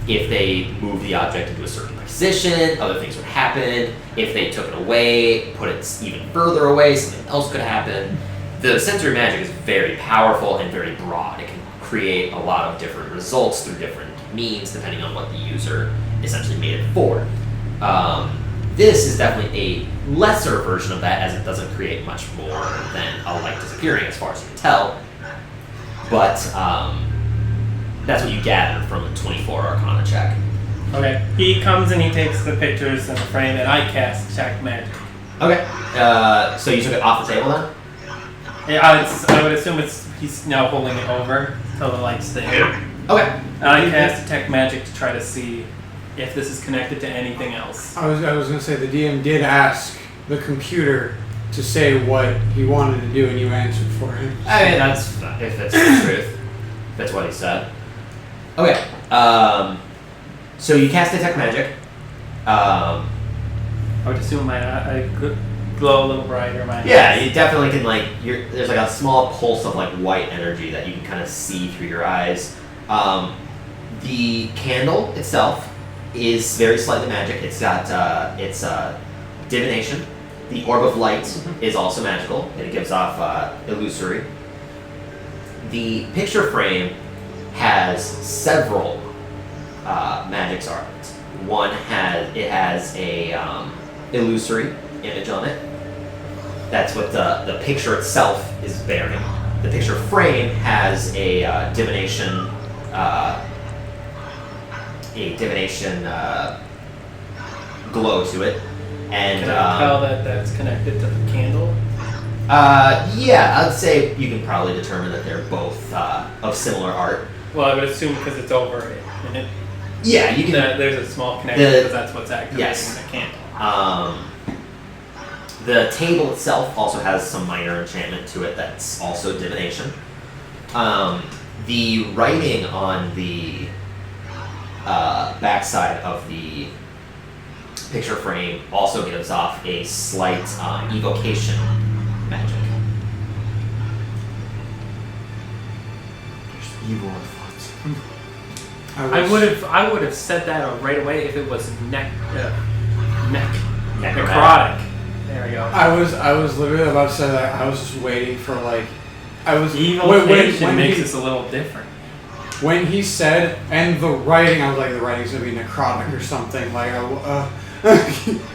if they move the object into a certain position, other things would happen. If they took it away, put it even further away, something else could happen. The sensory magic is very powerful and very broad. It can create a lot of different results through different means, depending on what the user essentially made it for. This is definitely a lesser version of that, as it doesn't create much more than a light disappearing, as far as you can tell. But that's what you gather from a 24 Arcana check. Okay. He comes and he takes the pictures and the frame, and I cast Detect Magic. Okay. So you took it off the table then? Yeah, I would assume he's now holding it over till the light's there. Okay. I cast Detect Magic to try to see if this is connected to anything else. I was gonna say the DM did ask the computer to say what he wanted to do, and you answered for him. I mean, that's if it's the truth. That's what he said. Okay. So you cast Detect Magic. I would assume I could glow a little brighter. Yeah, you definitely can there's like a small pulse of like white energy that you can kind of see through your eyes. The candle itself is very slightly magic. It's got it's divination. The orb of light is also magical. It gives off illusory. The picture frame has several magics on it. One has a illusory image on it. That's what the picture itself is bearing. The picture frame has a divination glow to it, and can I tell that that's connected to the candle? yeah, I'd say you can probably determine that they're both of similar art. Well, I would assume because it's over it, and it. Yeah, you can. There's a small connection because that's what's activating Yes. the candle. The table itself also has some minor enchantment to it that's also divination. The writing on the backside of the picture frame also gives off a slight evocation magic. There's evil in thoughts. I would have said that right away if it was necrotic. There we go. I was literally about to say that. I was just waiting for Evocation when makes he- this a little different. when he said and the writing. I was like, the writing's gonna be necrotic or something. Like,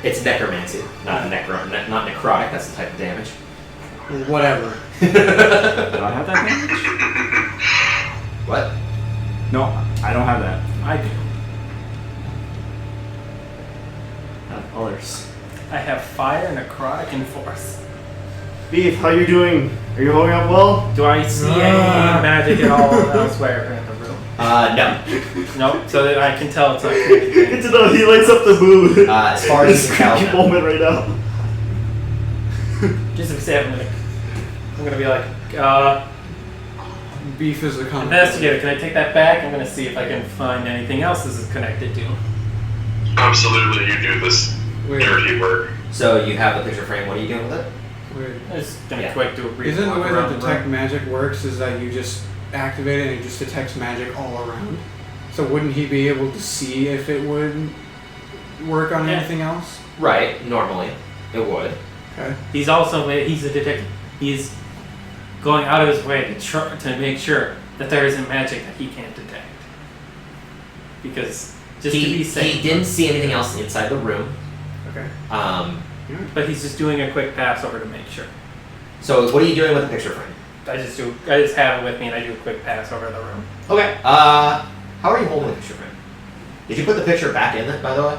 It's necromancy, not necrotic. That's the type of damage. whatever. Do I have that damage? What? No, I don't have that. I do. I have others. I have fire, necrotic, and force. Beef, how you doing? Are you holding up well? Do I see any magic at all elsewhere in the room? No. Nope. So that I can tell it's not connected. Good to know he lights up the mood. As far as This you can tell, creepy no. moment right now. Just to say, I'm gonna be like, Beef is the common. investigator. Can I take that back? I'm gonna see if I can find anything else this is connected to. Absolutely, you do this Wait, dirty work. So you have the picture frame. What are you doing with it? wait. I'm just gonna Yeah. quick do a brief Isn't the walk way around that the detect room. magic works is that you just activate it and it just detects magic all around? So wouldn't he be able to see if it would work on Yeah. anything else? Right. Normally, it would. Okay. He's also he's a detective. He's going out of his way to make sure that there isn't magic that he can't detect. Because just to be safe. He didn't see anything else inside the room. Okay. But he's just doing a quick pass over to make sure. So what are you doing with the picture frame? I just have it with me and I do a quick pass over the room. Okay. How are you holding the picture frame? Did you put the picture back in it, by the way?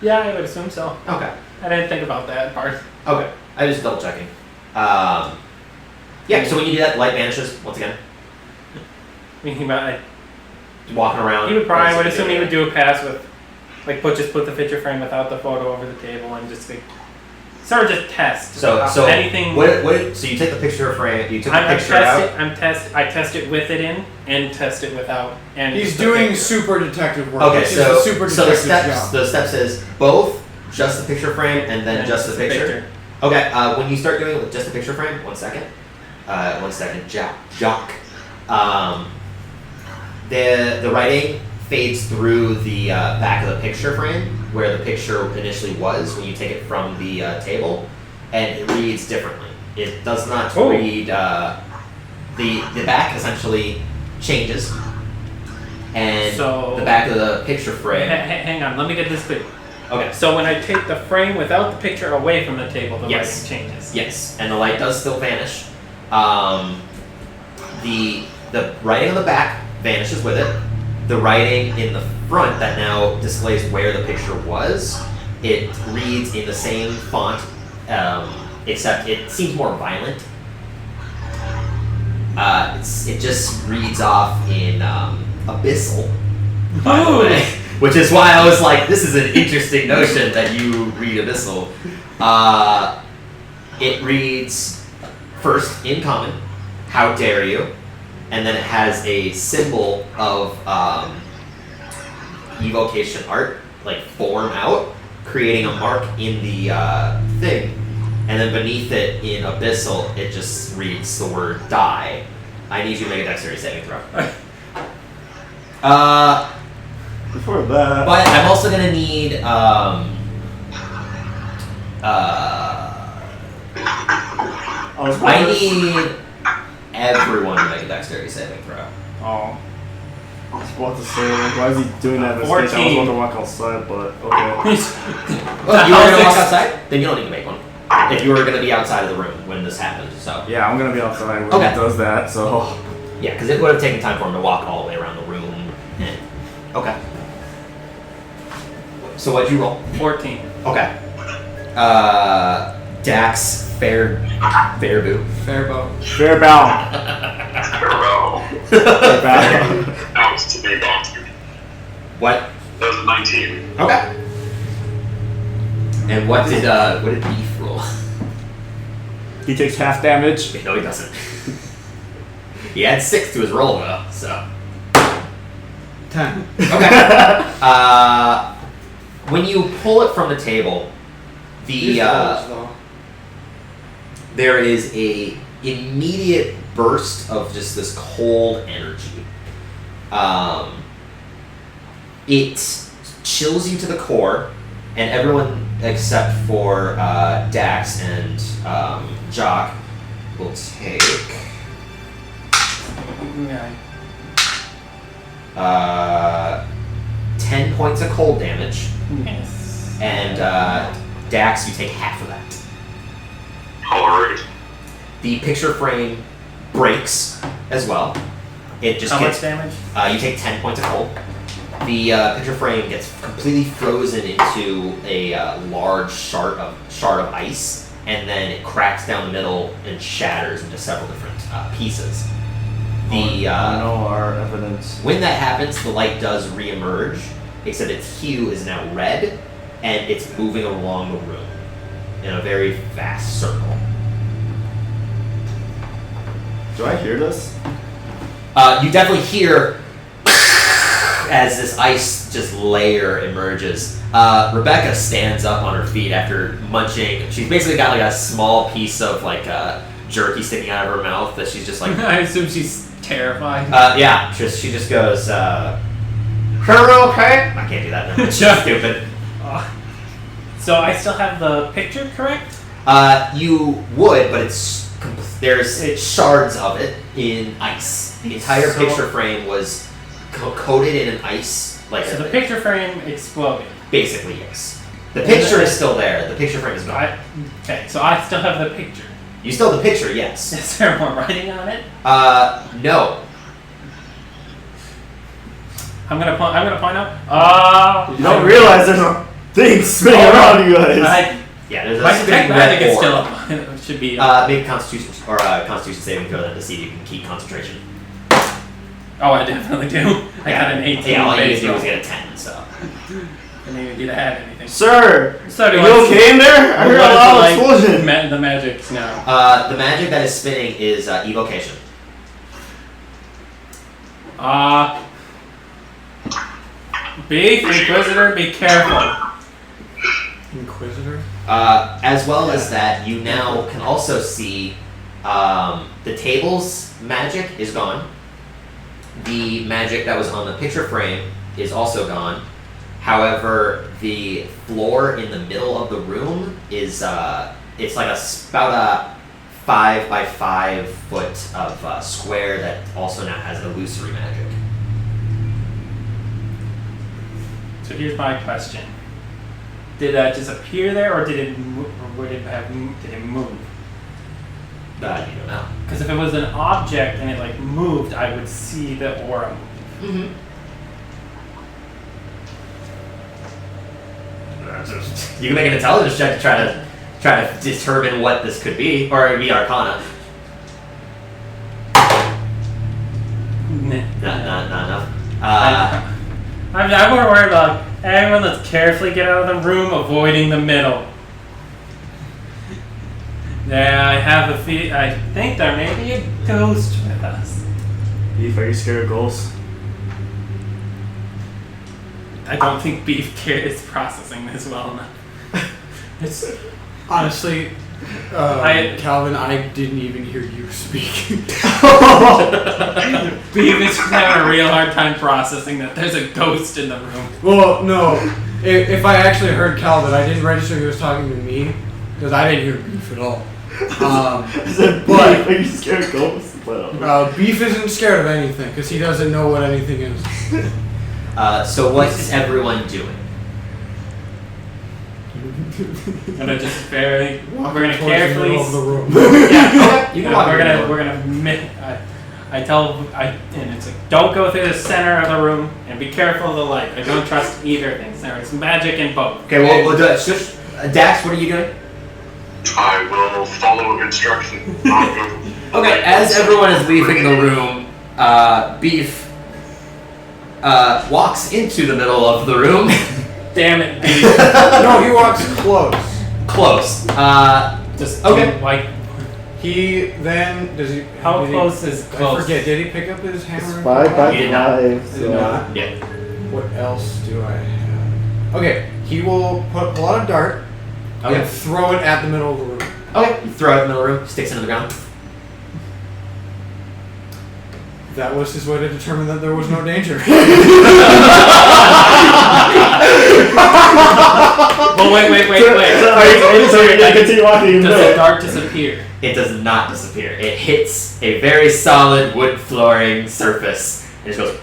Yeah, I would assume so. Okay. I didn't think about that part. Okay. I was just double checking. Yeah. So when you do that, light vanishes once again. I mean, walking around. He would probably, I would assume he basically would do a pass with, like, just put the picture frame without the photo over the table and just, like, sort of just test. So anything. So you take the picture frame. You took the picture out. I test it with it in and test it without. And He's doing super detective work. Okay, It's so just a super the detective steps job. the steps is both just the picture frame and then just the picture. Okay, when you start doing it with just the picture frame, 1 second. 1 second, Jock. The writing fades through the back of the picture frame where the picture initially was when you take it from the table, and it reads differently. It does not read. The back essentially changes, and So- the back of the picture frame. Hang on, let me get this clear. Okay. So when I take the frame without the picture away from the table, the Yes. lighting changes. Yes, and the light does still vanish. The writing on the back vanishes with it. The writing in the front that now displays where the picture was, it reads in the same font, except it seems more violent. It just reads off in abyssal, by the way, which is why I was like, this is an interesting notion that you read abyssal. It reads first in common, how dare you, and then it has a symbol of evocation art, like form out, creating a mark in the thing, and then beneath it in abyssal, it just reads the word die. I need you to make a dexterity saving throw. Before that. But I'm also gonna need I need everyone to make a dexterity saving throw. Oh. I was about to say, like, why is he doing that in this case? I was 14. about to walk outside, but okay. Well, you were gonna walk outside? Then you don't need to make one. If you were gonna be outside of the room when this happened, so. Yeah, I'm gonna be outside when Okay. he does that, so. Yeah, because it would have taken time for him to walk all the way around the room. And, okay. So what'd you roll? 14. Okay. Dax Fairboo. Fairbow. Fair bound. Farewell. Fair bound. Out to be bound. What? That was a 19. Okay. And what did Beef roll? He takes half damage. No, he doesn't. He had 6 to his roll though, so. 10. Okay. When you pull it from the table, These rolls, though. there is a immediate burst of just this cold energy. It chills you to the core, and everyone except for Dax and Jock will take Yeah. 10 points of cold damage, Yes. and Dax, you take half of that. Alright. The picture frame breaks as well. It just How gets much damage? you take 10 points of cold. The picture frame gets completely frozen into a large shard of ice, and then it cracks down the middle and shatters into several different pieces. The no, our evidence. when that happens, the light does reemerge, except its hue is now red, and it's moving along the room in a very fast circle. Do I hear this? You definitely hear as this ice just layer emerges. Rebecca stands up on her feet after munching. She's basically got like a small piece of like jerky sticking out of her mouth that she's just like. I assume she's terrified. Yeah, she just goes. Her okay? I can't do that. No, it's stupid. So I still have the picture correct? You would, but there's shards of it in ice. The entire So- picture frame was coated in an ice. Like So the picture frame exploded. basically, yes. The picture is still there. The picture frame is gone. Okay, so I still have the picture. You still have the picture, yes. Is there more writing on it? No. I'm gonna point out. You don't realize there's a thing spinning around you guys. Yeah, there's a My spinning detect magic red is orb. still up. It should be. Make a Constitution or Constitution saving throw then to see if you can keep concentration. Oh, I definitely do. I got an 18. Yeah, all you need base to do roll. is get a 10, so. I didn't even get to add anything. Sir, So are do you I- okay in there? I heard a What is loud the, like, explosion. the magic now? The magic that is spinning is evocation. Beef, Inquisitor, be careful. Inquisitor? As well as that, you now can also see the table's magic is gone. The magic that was on the picture frame is also gone. However, the floor in the middle of the room is it's like about a 5 by 5 foot of square that also now has illusory magic. So here's my question: did that just appear there, or did it, did it move? You don't know. Because if it was an object and it like moved, I would see the aura move. You can make an intelligence check to try to determine what this could be, or it'd be Arcana. Not enough. I'm more worried about everyone. Let's carefully get out of the room, avoiding the middle. Yeah, I have a I think there may be a ghost with us. Beef, are you scared of ghosts? I don't think Beef is processing this well enough. It's Honestly, Calvin, I didn't even hear you speak. Beef is having a real hard time processing that there's a ghost in the room. Well, no. If I actually heard Calvin, I didn't register he was talking to me because I didn't hear Beef at all. I said, Beef, are you scared of ghosts? Beef isn't scared of anything because he doesn't know what anything is. So what's everyone doing? Gonna just we're gonna Towards carefully. the middle of the room. Yeah, okay. You can walk We're around. gonna. And it's like, don't go through the center of the room, and be careful of the light. I don't trust either thing. There is magic in both. Okay, we'll do it. Dax, what are you doing? I will follow instruction. Okay, as everyone is leaving the room, Beef walks into the middle of the room. Damn it, Beef. No, he walks close. Close. Just Okay. Like, He then does he? how did he- close is close? I forget. Did he pick up his hammer? It's 5 by You did not. 5. Did not. Yeah. What else do I have? Okay, he will pull out a dart Okay. and throw it at the middle of the room. Okay. You throw it in the middle of the room, sticks into the ground. That was his way to determine that there was no danger. Well, wait. Sorry, continue walking. Does the dart disappear? It does not disappear. It hits a very solid wood flooring surface and just goes.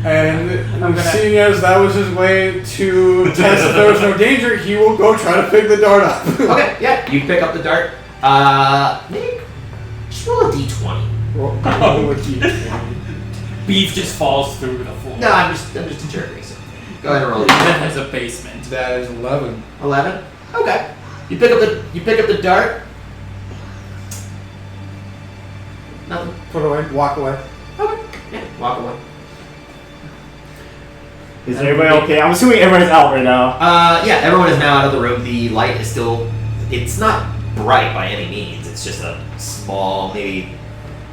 And I'm gonna- seeing as that was his way to test if there was no danger, he will go try to pick the dart up. Okay, yeah. You pick up the dart. Maybe just roll a d20. Roll a d20. Beef just falls through the floor. No, I'm just a jerk. So go ahead and roll a That d20. has a basement. That is 11. 11. Okay. You pick up the dart. Nothing. Put away. Walk away. Okay. Yeah. Walk away. Is everybody okay? I'm assuming everyone's out right now. Yeah. Everyone is now out of the room. The light is still. It's not bright by any means. It's just a small, maybe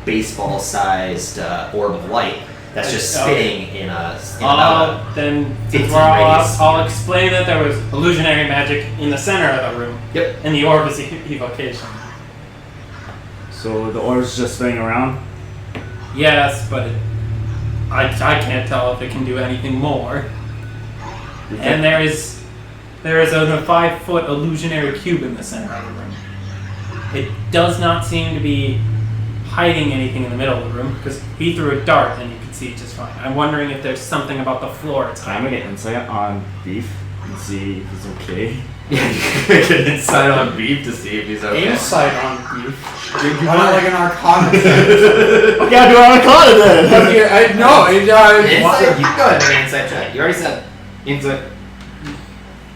baseball-sized orb of light that's just spinning in about Then 15 we're all up. radius. I'll explain that there was illusionary magic in the center of the room, Yep. and the orb is evocation. So the orb's just spinning around. Yes, but I can't tell if it can do anything more. And there is a 5-foot illusionary cube in the center of the room. It does not seem to be hiding anything in the middle of the room because he threw a dart and you can see it just fine. I'm wondering if there's something about the floor it's I'm hiding. gonna get insight on Beef and see if he's okay. Yeah. You can make an insight on Beef to see if he's okay. Insight on Beef. You want it like an arcana? Okay, I'll do it on a card then. Insight. You can go ahead and make an insight check. You already said insight.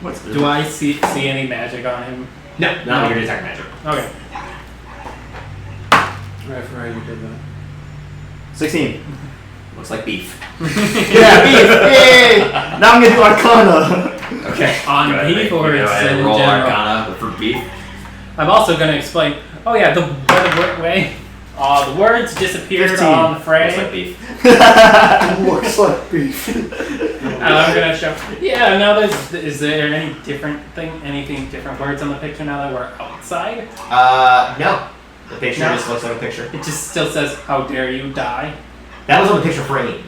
What's Do I see any magic on him? No, not your detect magic. Okay. I forgot you did that. 16. Looks like beef. Yeah, beef! Yay! Now I'm gonna do Arcana. Okay. On Go ahead, beef or go ahead and in roll general? Arcana for beef. I'm also going to explain. Oh yeah, the way. The words disappeared 15. on the frame. Looks like beef. Looks like beef. And I'm gonna show. Yeah. Now is there anything different words on the picture now that we're outside? No. The picture No. just looks like a picture. It just still says, "How dare you die." That was on the picture frame.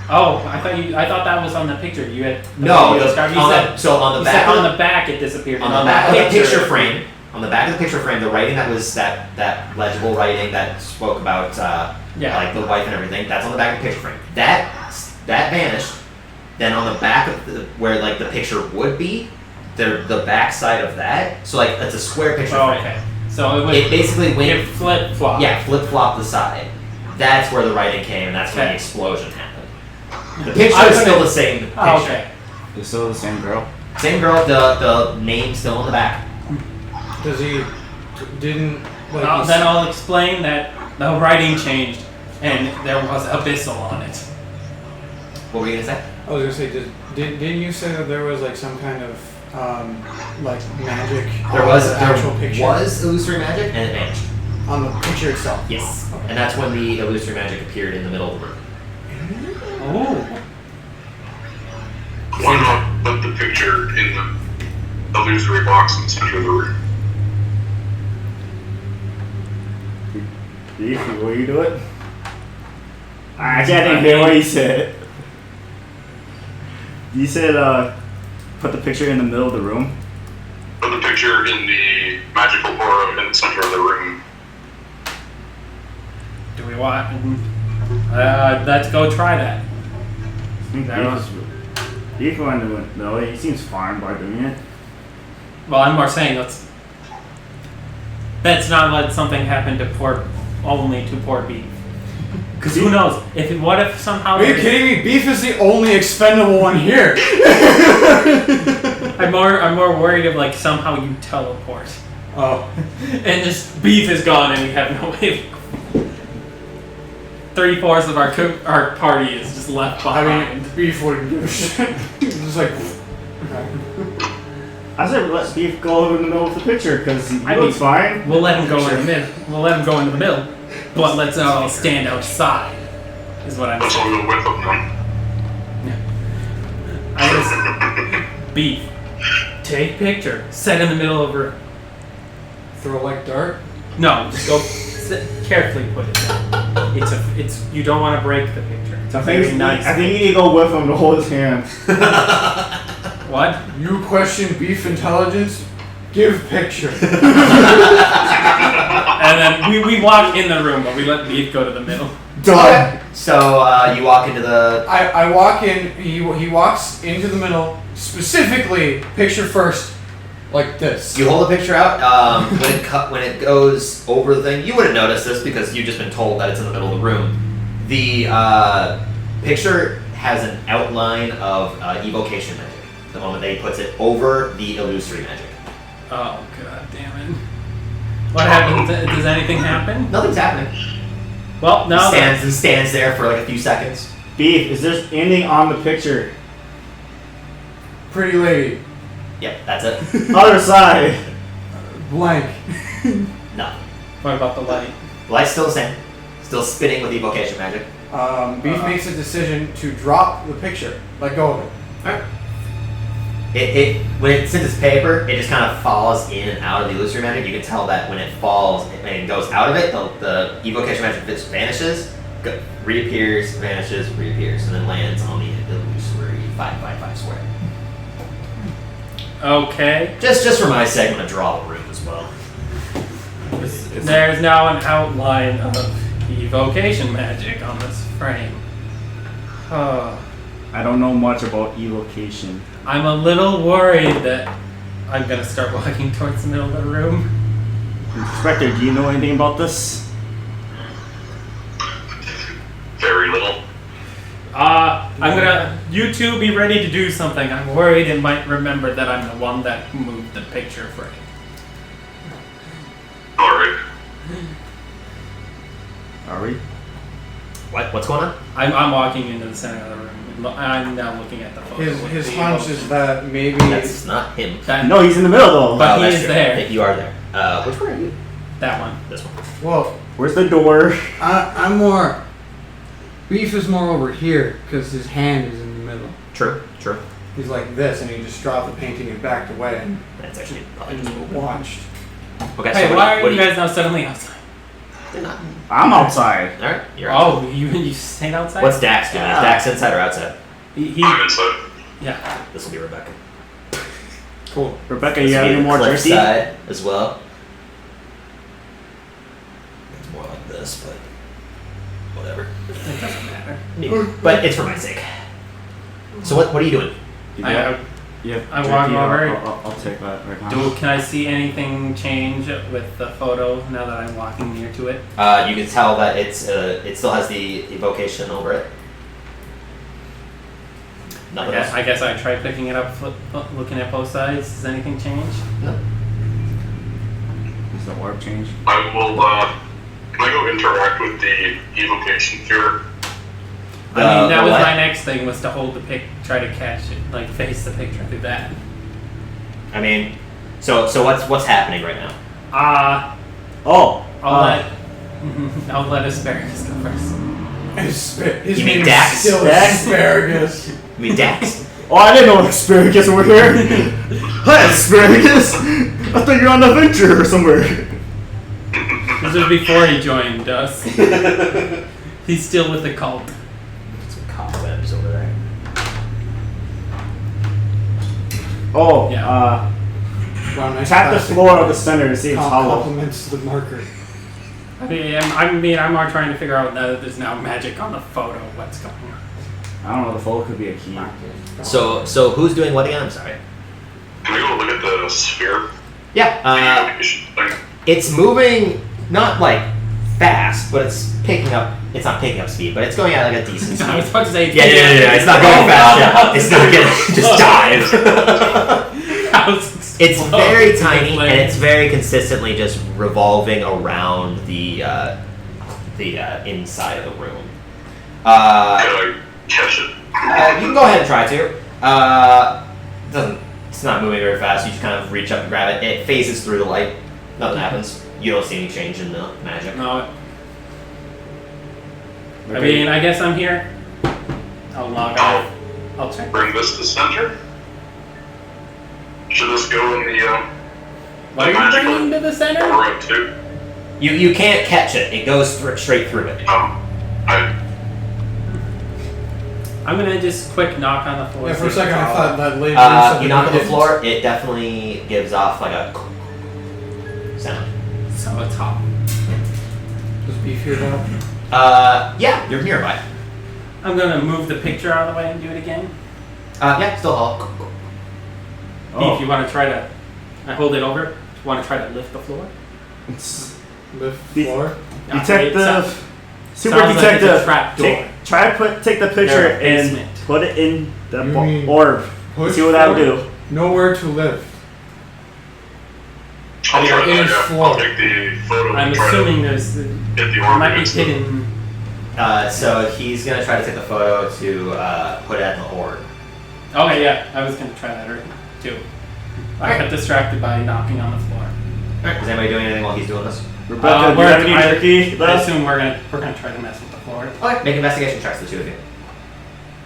Oh, I thought that was on the picture. You had No, you the, described- you on said, the, so on the you back said of on the back it disappeared. on and the back of the picture picture frame, on the back of the picture frame, the writing that was that legible writing that spoke about like the wife and everything. That's on the back of the picture frame. That vanished. Then on the back of where like the picture would be, the back side of that. So like it's a square picture Oh, frame. okay. So It basically went it flip flop. Yeah, flip flop the side. That's where the writing came, and that's when the Okay. explosion happened. The picture is still the same picture. Oh, okay. It's still the same girl. Same girl, the name still on the back. Does he didn't like? Then I'll explain that the writing changed and there was abyssal on it. What were you gonna say? I was gonna say, didn't you say that there was like some kind of like magic? There was on the actual picture illusory magic, and it vanished. on the picture itself. Yes, and that's when the illusory magic appeared in the middle of the room. Oh. Why not put the picture in the illusory box in the center of the room? Beef, will you do it? I can't hear what you said. You said, put the picture in the middle of the room? Put the picture in the magical aura in the center of the room. Do we want? Let's go try that. I think Beef wanted to win. No, he seems fine by doing it. Well, I'm more saying let's not let something happen to only to poor beef. Because who knows? What if somehow? Are you kidding me? Beef is the only expendable one here. I'm more worried of like somehow you teleport Oh, and this beef is gone and we have no way. 3/4 of our party is just left I behind. mean, beef wouldn't give a shit. It's just like. I said let Beef go in the middle of the picture because he looks fine. We'll let him go in the middle. We'll let him go into the middle, but let's all stand outside. Is what I'm Let's all saying. go with them then. I just beef. Take picture. Set in the middle of room. Throw like dart. No, just go. Carefully put it down. It's. You don't want to break the picture. It's a very nice. I think you need to go with him to hold his hand. What? You question beef intelligence? Give picture. And then we walk in the room, but we let beef go to the middle. Done. So you walk into the. I walk in. He walks into the middle. Specifically, picture first, like this. You hold the picture out. When it goes over the thing, you wouldn't notice this because you've just been told that it's in the middle of the room. The picture has an outline of evocation magic. The moment that he puts it over the illusory magic. Oh god damn it! What happens? Does anything happen? Nothing's happening. Well, no. He stands there for like a few seconds. Beef, is there anything on the picture? Pretty lady. Yep, that's it. Other side. Blank. No. What about the light? The light's still the same. Still spinning with evocation magic. Beef makes a decision to drop the picture. Let go of it. Alright. Since it's paper, it just kind of falls in and out of the illusory magic. You can tell that when it falls, when it goes out of it, the evocation magic just vanishes, reappears, vanishes, reappears, and then lands on the illusory 5x5 square. Okay. Just for my sake, I'm gonna draw the room as well. There's now an outline of evocation magic on this frame. Oh. I don't know much about evocation. I'm a little worried that I'm gonna start walking towards the middle of the room. Inspector, do you know anything about this? Very little. You two be ready to do something. I'm worried it might remember that I'm the one that moved the picture frame. Alright. Are we? What's going on? I'm walking into the center of the room. I'm now looking at the photo. His hunch is that maybe That's not him. No, he's in the middle though. But he that's is true. there. You are there. Which one are you? That one. This one. well, Where's the door? I'm more. Beef is more over here because his hand is in the middle. True. He's like this, and he just dropped the painting and backed away and, That's actually probably just and watched. Okay, Hey, so why what are you guys now suddenly outside? I'm outside. Alright, you're outside. Oh, you stayed outside? What's Dax doing? Yeah. Is Dax inside or outside? He I'm inside. yeah. This will be Rebecca. Cool. Rebecca, This you will have be any the more cliff jerky? side as well. It's more like this, but whatever. It doesn't matter. But it's for my sake. So what are you doing? Yeah. I'm walking over. I'll take that right now. Can I see anything change with the photo now that I'm walking near to it? You can tell that it still has the evocation over it. Nothing else. I guess I tried picking it up, looking at both sides. Does anything change? No. Does the orb change? I will, can I go interact with the evocation cure? I mean, that was what? my next thing, was to hold the pic, try to catch it, like face the picture through that. I mean, so what's happening right now? I'll let Asparagus go first. His You mean name is Dax? still Dax? Asparagus. You mean Dax? Oh, I didn't know asparagus were here. Hi, asparagus. I thought you were on an adventure or somewhere. This was before he joined us. He's still with the cult. Some cobwebs over there. Oh, Yeah. Wow, nice tap the plastic floor of the center to see if it's hollow. Compliments the marker. I mean, I'm more trying to figure out now that there's now magic on the photo. What's going on? I don't know. The photo could be a key. So who's doing what again? I'm sorry. Can I go look at the sphere? Yeah. Evocation thing? It's moving not like fast, but it's picking up. It's not picking up speed, but it's going at like a decent I was speed. about to say. Yeah. It's not going fast. Yeah. It's not getting just dive. It's very tiny and it's very consistently just revolving around the inside of the room. Can I catch it? You can go ahead and try to. It's not moving very fast. You just kind of reach up and grab it. It phases through the light. Nothing happens. You don't see any change in the magic. No. I mean, I guess I'm here. I'll log off. I'll check. Bring this to center? Should this go in the, What are you bringing to the center? room too? You can't catch it. It goes straight through it. I'm gonna just quick knock on the floor. Yeah, for a see if second it's I all- thought that lady said You that knock we on the didn't. floor. It definitely gives off like a sound. So it's hot. Was Beef here though? Yeah, you're nearby. I'm gonna move the picture out of the way and do it again. Yeah, still all. If you want to try to, I hold it over. Want to try to lift the floor? Lift The- floor? Detective, super sounds like it's a detective. trap door. Take the picture Yeah, and basement. put it in the You mean orb. Push See what that'll floor? do. Nowhere to lift. I'll try It is that. floor. I'll take the photo I'm and try assuming to there's get the there orb might be against it. hidden. So he's gonna try to take the photo to put it at the Hoard. Okay, yeah, I was gonna try that too. I got distracted by knocking on the floor. Is anybody doing anything while he's doing this? Rebecca, do you have any jerky I left? assume we're gonna try to mess with the floor. Okay. Make investigation checks, the two of you.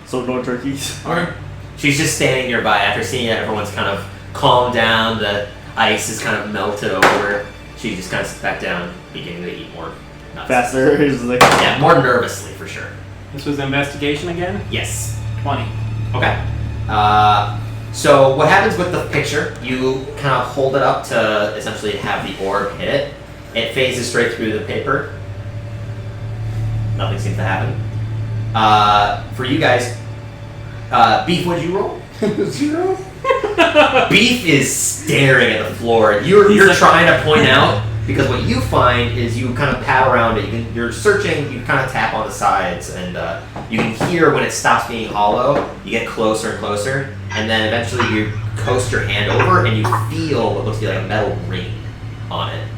So no turkeys. Okay. She's just standing nearby after seeing that everyone's kind of calmed down, the ice is kind of melted over. She just kind of sits back down, beginning to eat more nuts. Faster. He's like, Yeah, more nervously for sure. This was investigation again. Yes. 20. Okay. So what happens with the picture, you kind of hold it up to essentially have the orb hit it. It phases straight through the paper. Nothing seems to happen. For you guys, Beef, what'd you roll? 0? Beef is staring at the floor. You're like- trying to point out, because what you find is you kind of pat around it. You're searching, you kind of tap on the sides, and you can hear when it stops being hollow. You get closer and closer, and then eventually you coast your hand over and you feel what looks to be like a metal ring on it.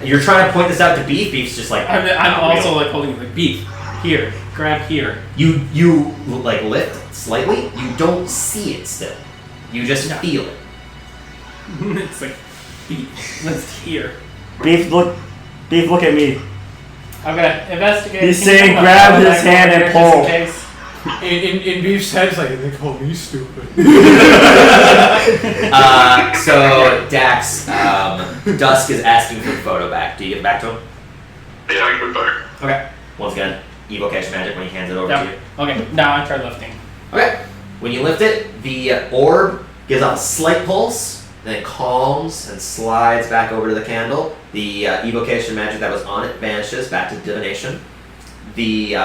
You're trying to point this out to Beef. Beef's just like. I'm also like holding like Beef. Here, grab here. You like lift slightly. You don't see it still. You just feel it. It's like Beef. Let's here. Beef, look at me. I'm gonna investigate. He's saying grab his hand and pull. In Beef's head, it's like, they call me stupid. So, Dax, Dusk is asking for the photo back. Do you give it back to him? Yeah, I give it back. Okay. Once again, evocation magic when he hands it over to you. Okay, now I try lifting. Okay. When you lift it, the orb gives off a slight pulse, then it calms and slides back over to the candle. The evocation magic that was on it vanishes back to divination. The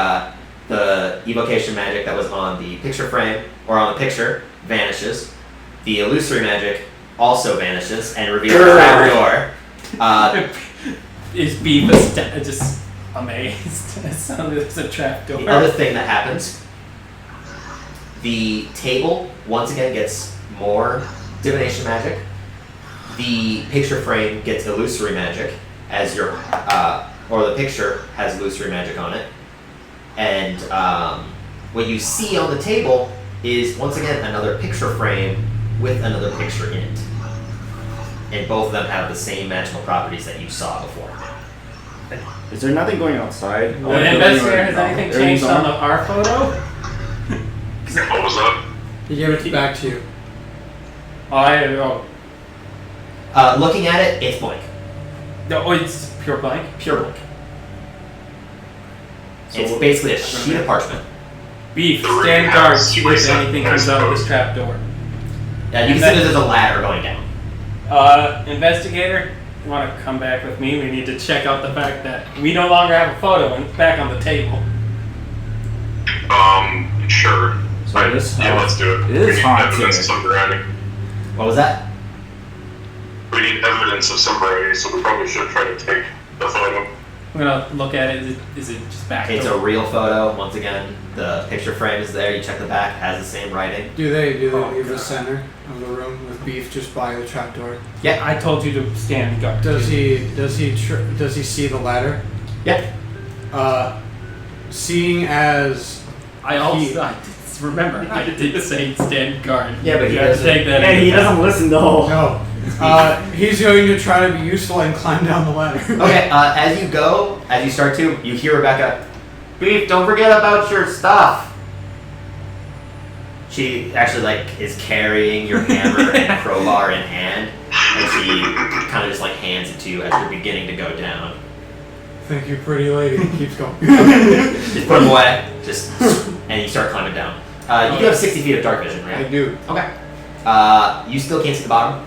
evocation magic that was on the picture frame, or on the picture, vanishes. The illusory magic also vanishes and reveals the trap door. Is Beef just amazed? It sounded as a trap door. The other thing that happens, the table once again gets more divination magic. The picture frame gets illusory magic as your, or the picture has illusory magic on it. And what you see on the table is once again another picture frame with another picture in it. And both of them have the same magical properties that you saw before. Is there nothing going outside? The investigator, has anything changed on our photo? What was that? He gave it back to you. Looking at it, it's blank. No, it's pure blank. Pure blank. So It's basically a sheet of parchment. Beef, The room stand guard, has see if anything I comes out of this suppose. trap door. You can see that there's a ladder going down. Investigator, you want to come back with me? We need to check out the fact that we no longer have a photo and it's back on the table. Sure. So this Yeah, let's do it. is We need haunted. evidence of some variety. What was that? We need evidence of some variety, so we probably should try to take the photo. I'm gonna look at it. Is it just back? It's a real photo. Once again, the picture frame is there. You check the back, it has the same writing. Do they leave the center of the room with Beef just by the trapdoor? Yeah. I told you to stand guard. Does he see the ladder? Yeah. Seeing as Remember, I did say stand guard. Yeah, but you he have to doesn't- take that. And he into doesn't listen though. no, he's going to try to be useful and climb down the ladder. Okay, as you start to, you hear Rebecca, Beef, don't forget about your stuff. She actually is carrying your hammer and crowbar in hand, and she kind of just hands it to you as you're beginning to go down. Thank you, pretty lady. Keeps going. Just put them away, and you start climbing down. You do have 60 feet of dark vision, right? I do. Okay. You still can't see the bottom?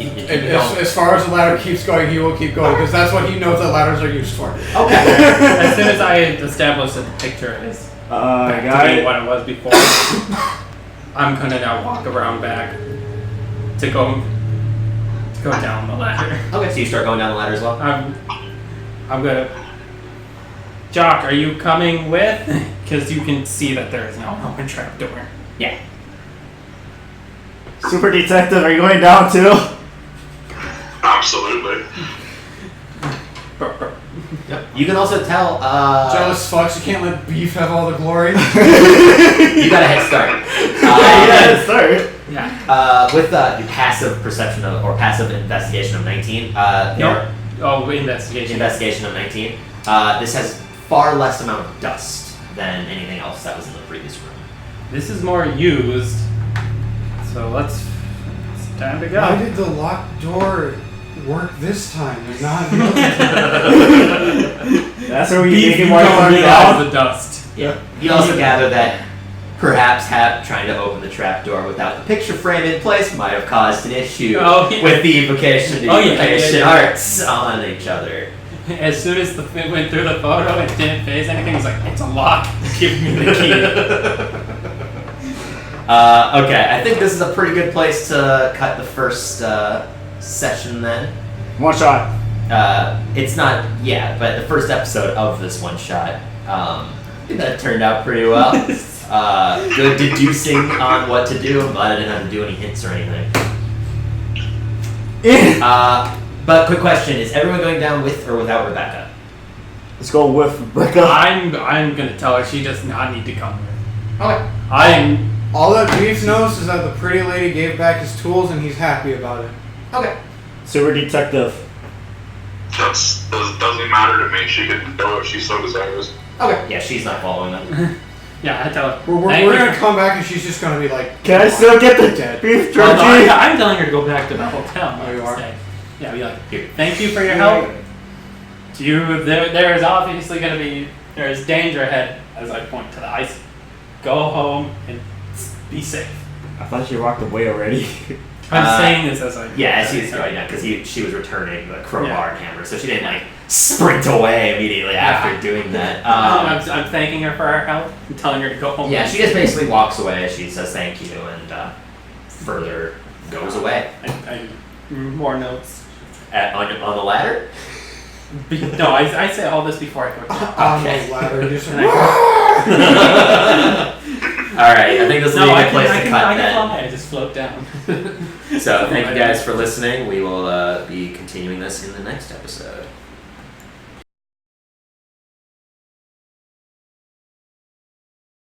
As far as the ladder keeps going, he will keep going because that's what he knows that ladders are used for. Okay. As soon as I establish that the picture is back to being what it was before, I'm gonna now walk around back to go down the ladder. Okay, so you start going down the ladder as well? I'm gonna. Jock, are you coming with? Because you can see that there is no open trap door. Yeah. Super detective, are you going down too? Absolutely. Yep. You can also tell, Jealous fucks, you can't let Beef have all the glory. you got a head start. Start. Yeah. With the passive perception or passive investigation of 19, investigation of 19, this has far less amount of dust than anything else that was in the previous room. This is more used. So it's time to go. Why did the locked door work this time and not the other time? That's where we Beef, make you it more don't fun realize now. the dust. Yeah. You also gather that perhaps trying to open the trapdoor without the picture frame in place might have caused an issue with the evocation arts on each other. As soon as it went through the photo, it didn't phase anything. It's like, it's a lock. Give me the key. Okay, I think this is a pretty good place to cut the first session then. One shot. It's not, but the first episode of this one shot, I think that turned out pretty well. Good deducing on what to do, but I didn't have to do any hints or anything. But quick question: is everyone going down with or without Rebecca? Let's go with Rebecca. I'm gonna tell her she does not need to come here. Okay. All that Beef knows is that the pretty lady gave back his tools and he's happy about it. Okay. Silver detective. Doesn't matter to me. She can go if she so desires. Okay. Yeah, she's not following them. Yeah, I tell her. We're "Thank we're you gonna for-" come back and she's just gonna be like, Can I still get the Dead. beef Well, no, jerky? I'm telling her to go back to the hotel. Oh, you to are? stay. Yeah, be like, "Here, thank you for your help. There is obviously going to be danger ahead." As I point to the ice, go home and be safe. I thought she walked away already. I'm saying this as I Yeah, as he's going down because she was returning the crowbar and hammer, so she didn't like sprint away immediately after doing that. I'm thanking her for her help. I'm telling her to go home. Yeah, she just basically walks away. She says thank you and further goes away. More notes. On the ladder? No, I say all this before I go down. on Okay. the ladder, just Alright, I think this will be a good place to cut I can then. fly. I just float down. So thank you guys for listening. We will be continuing this in the next episode.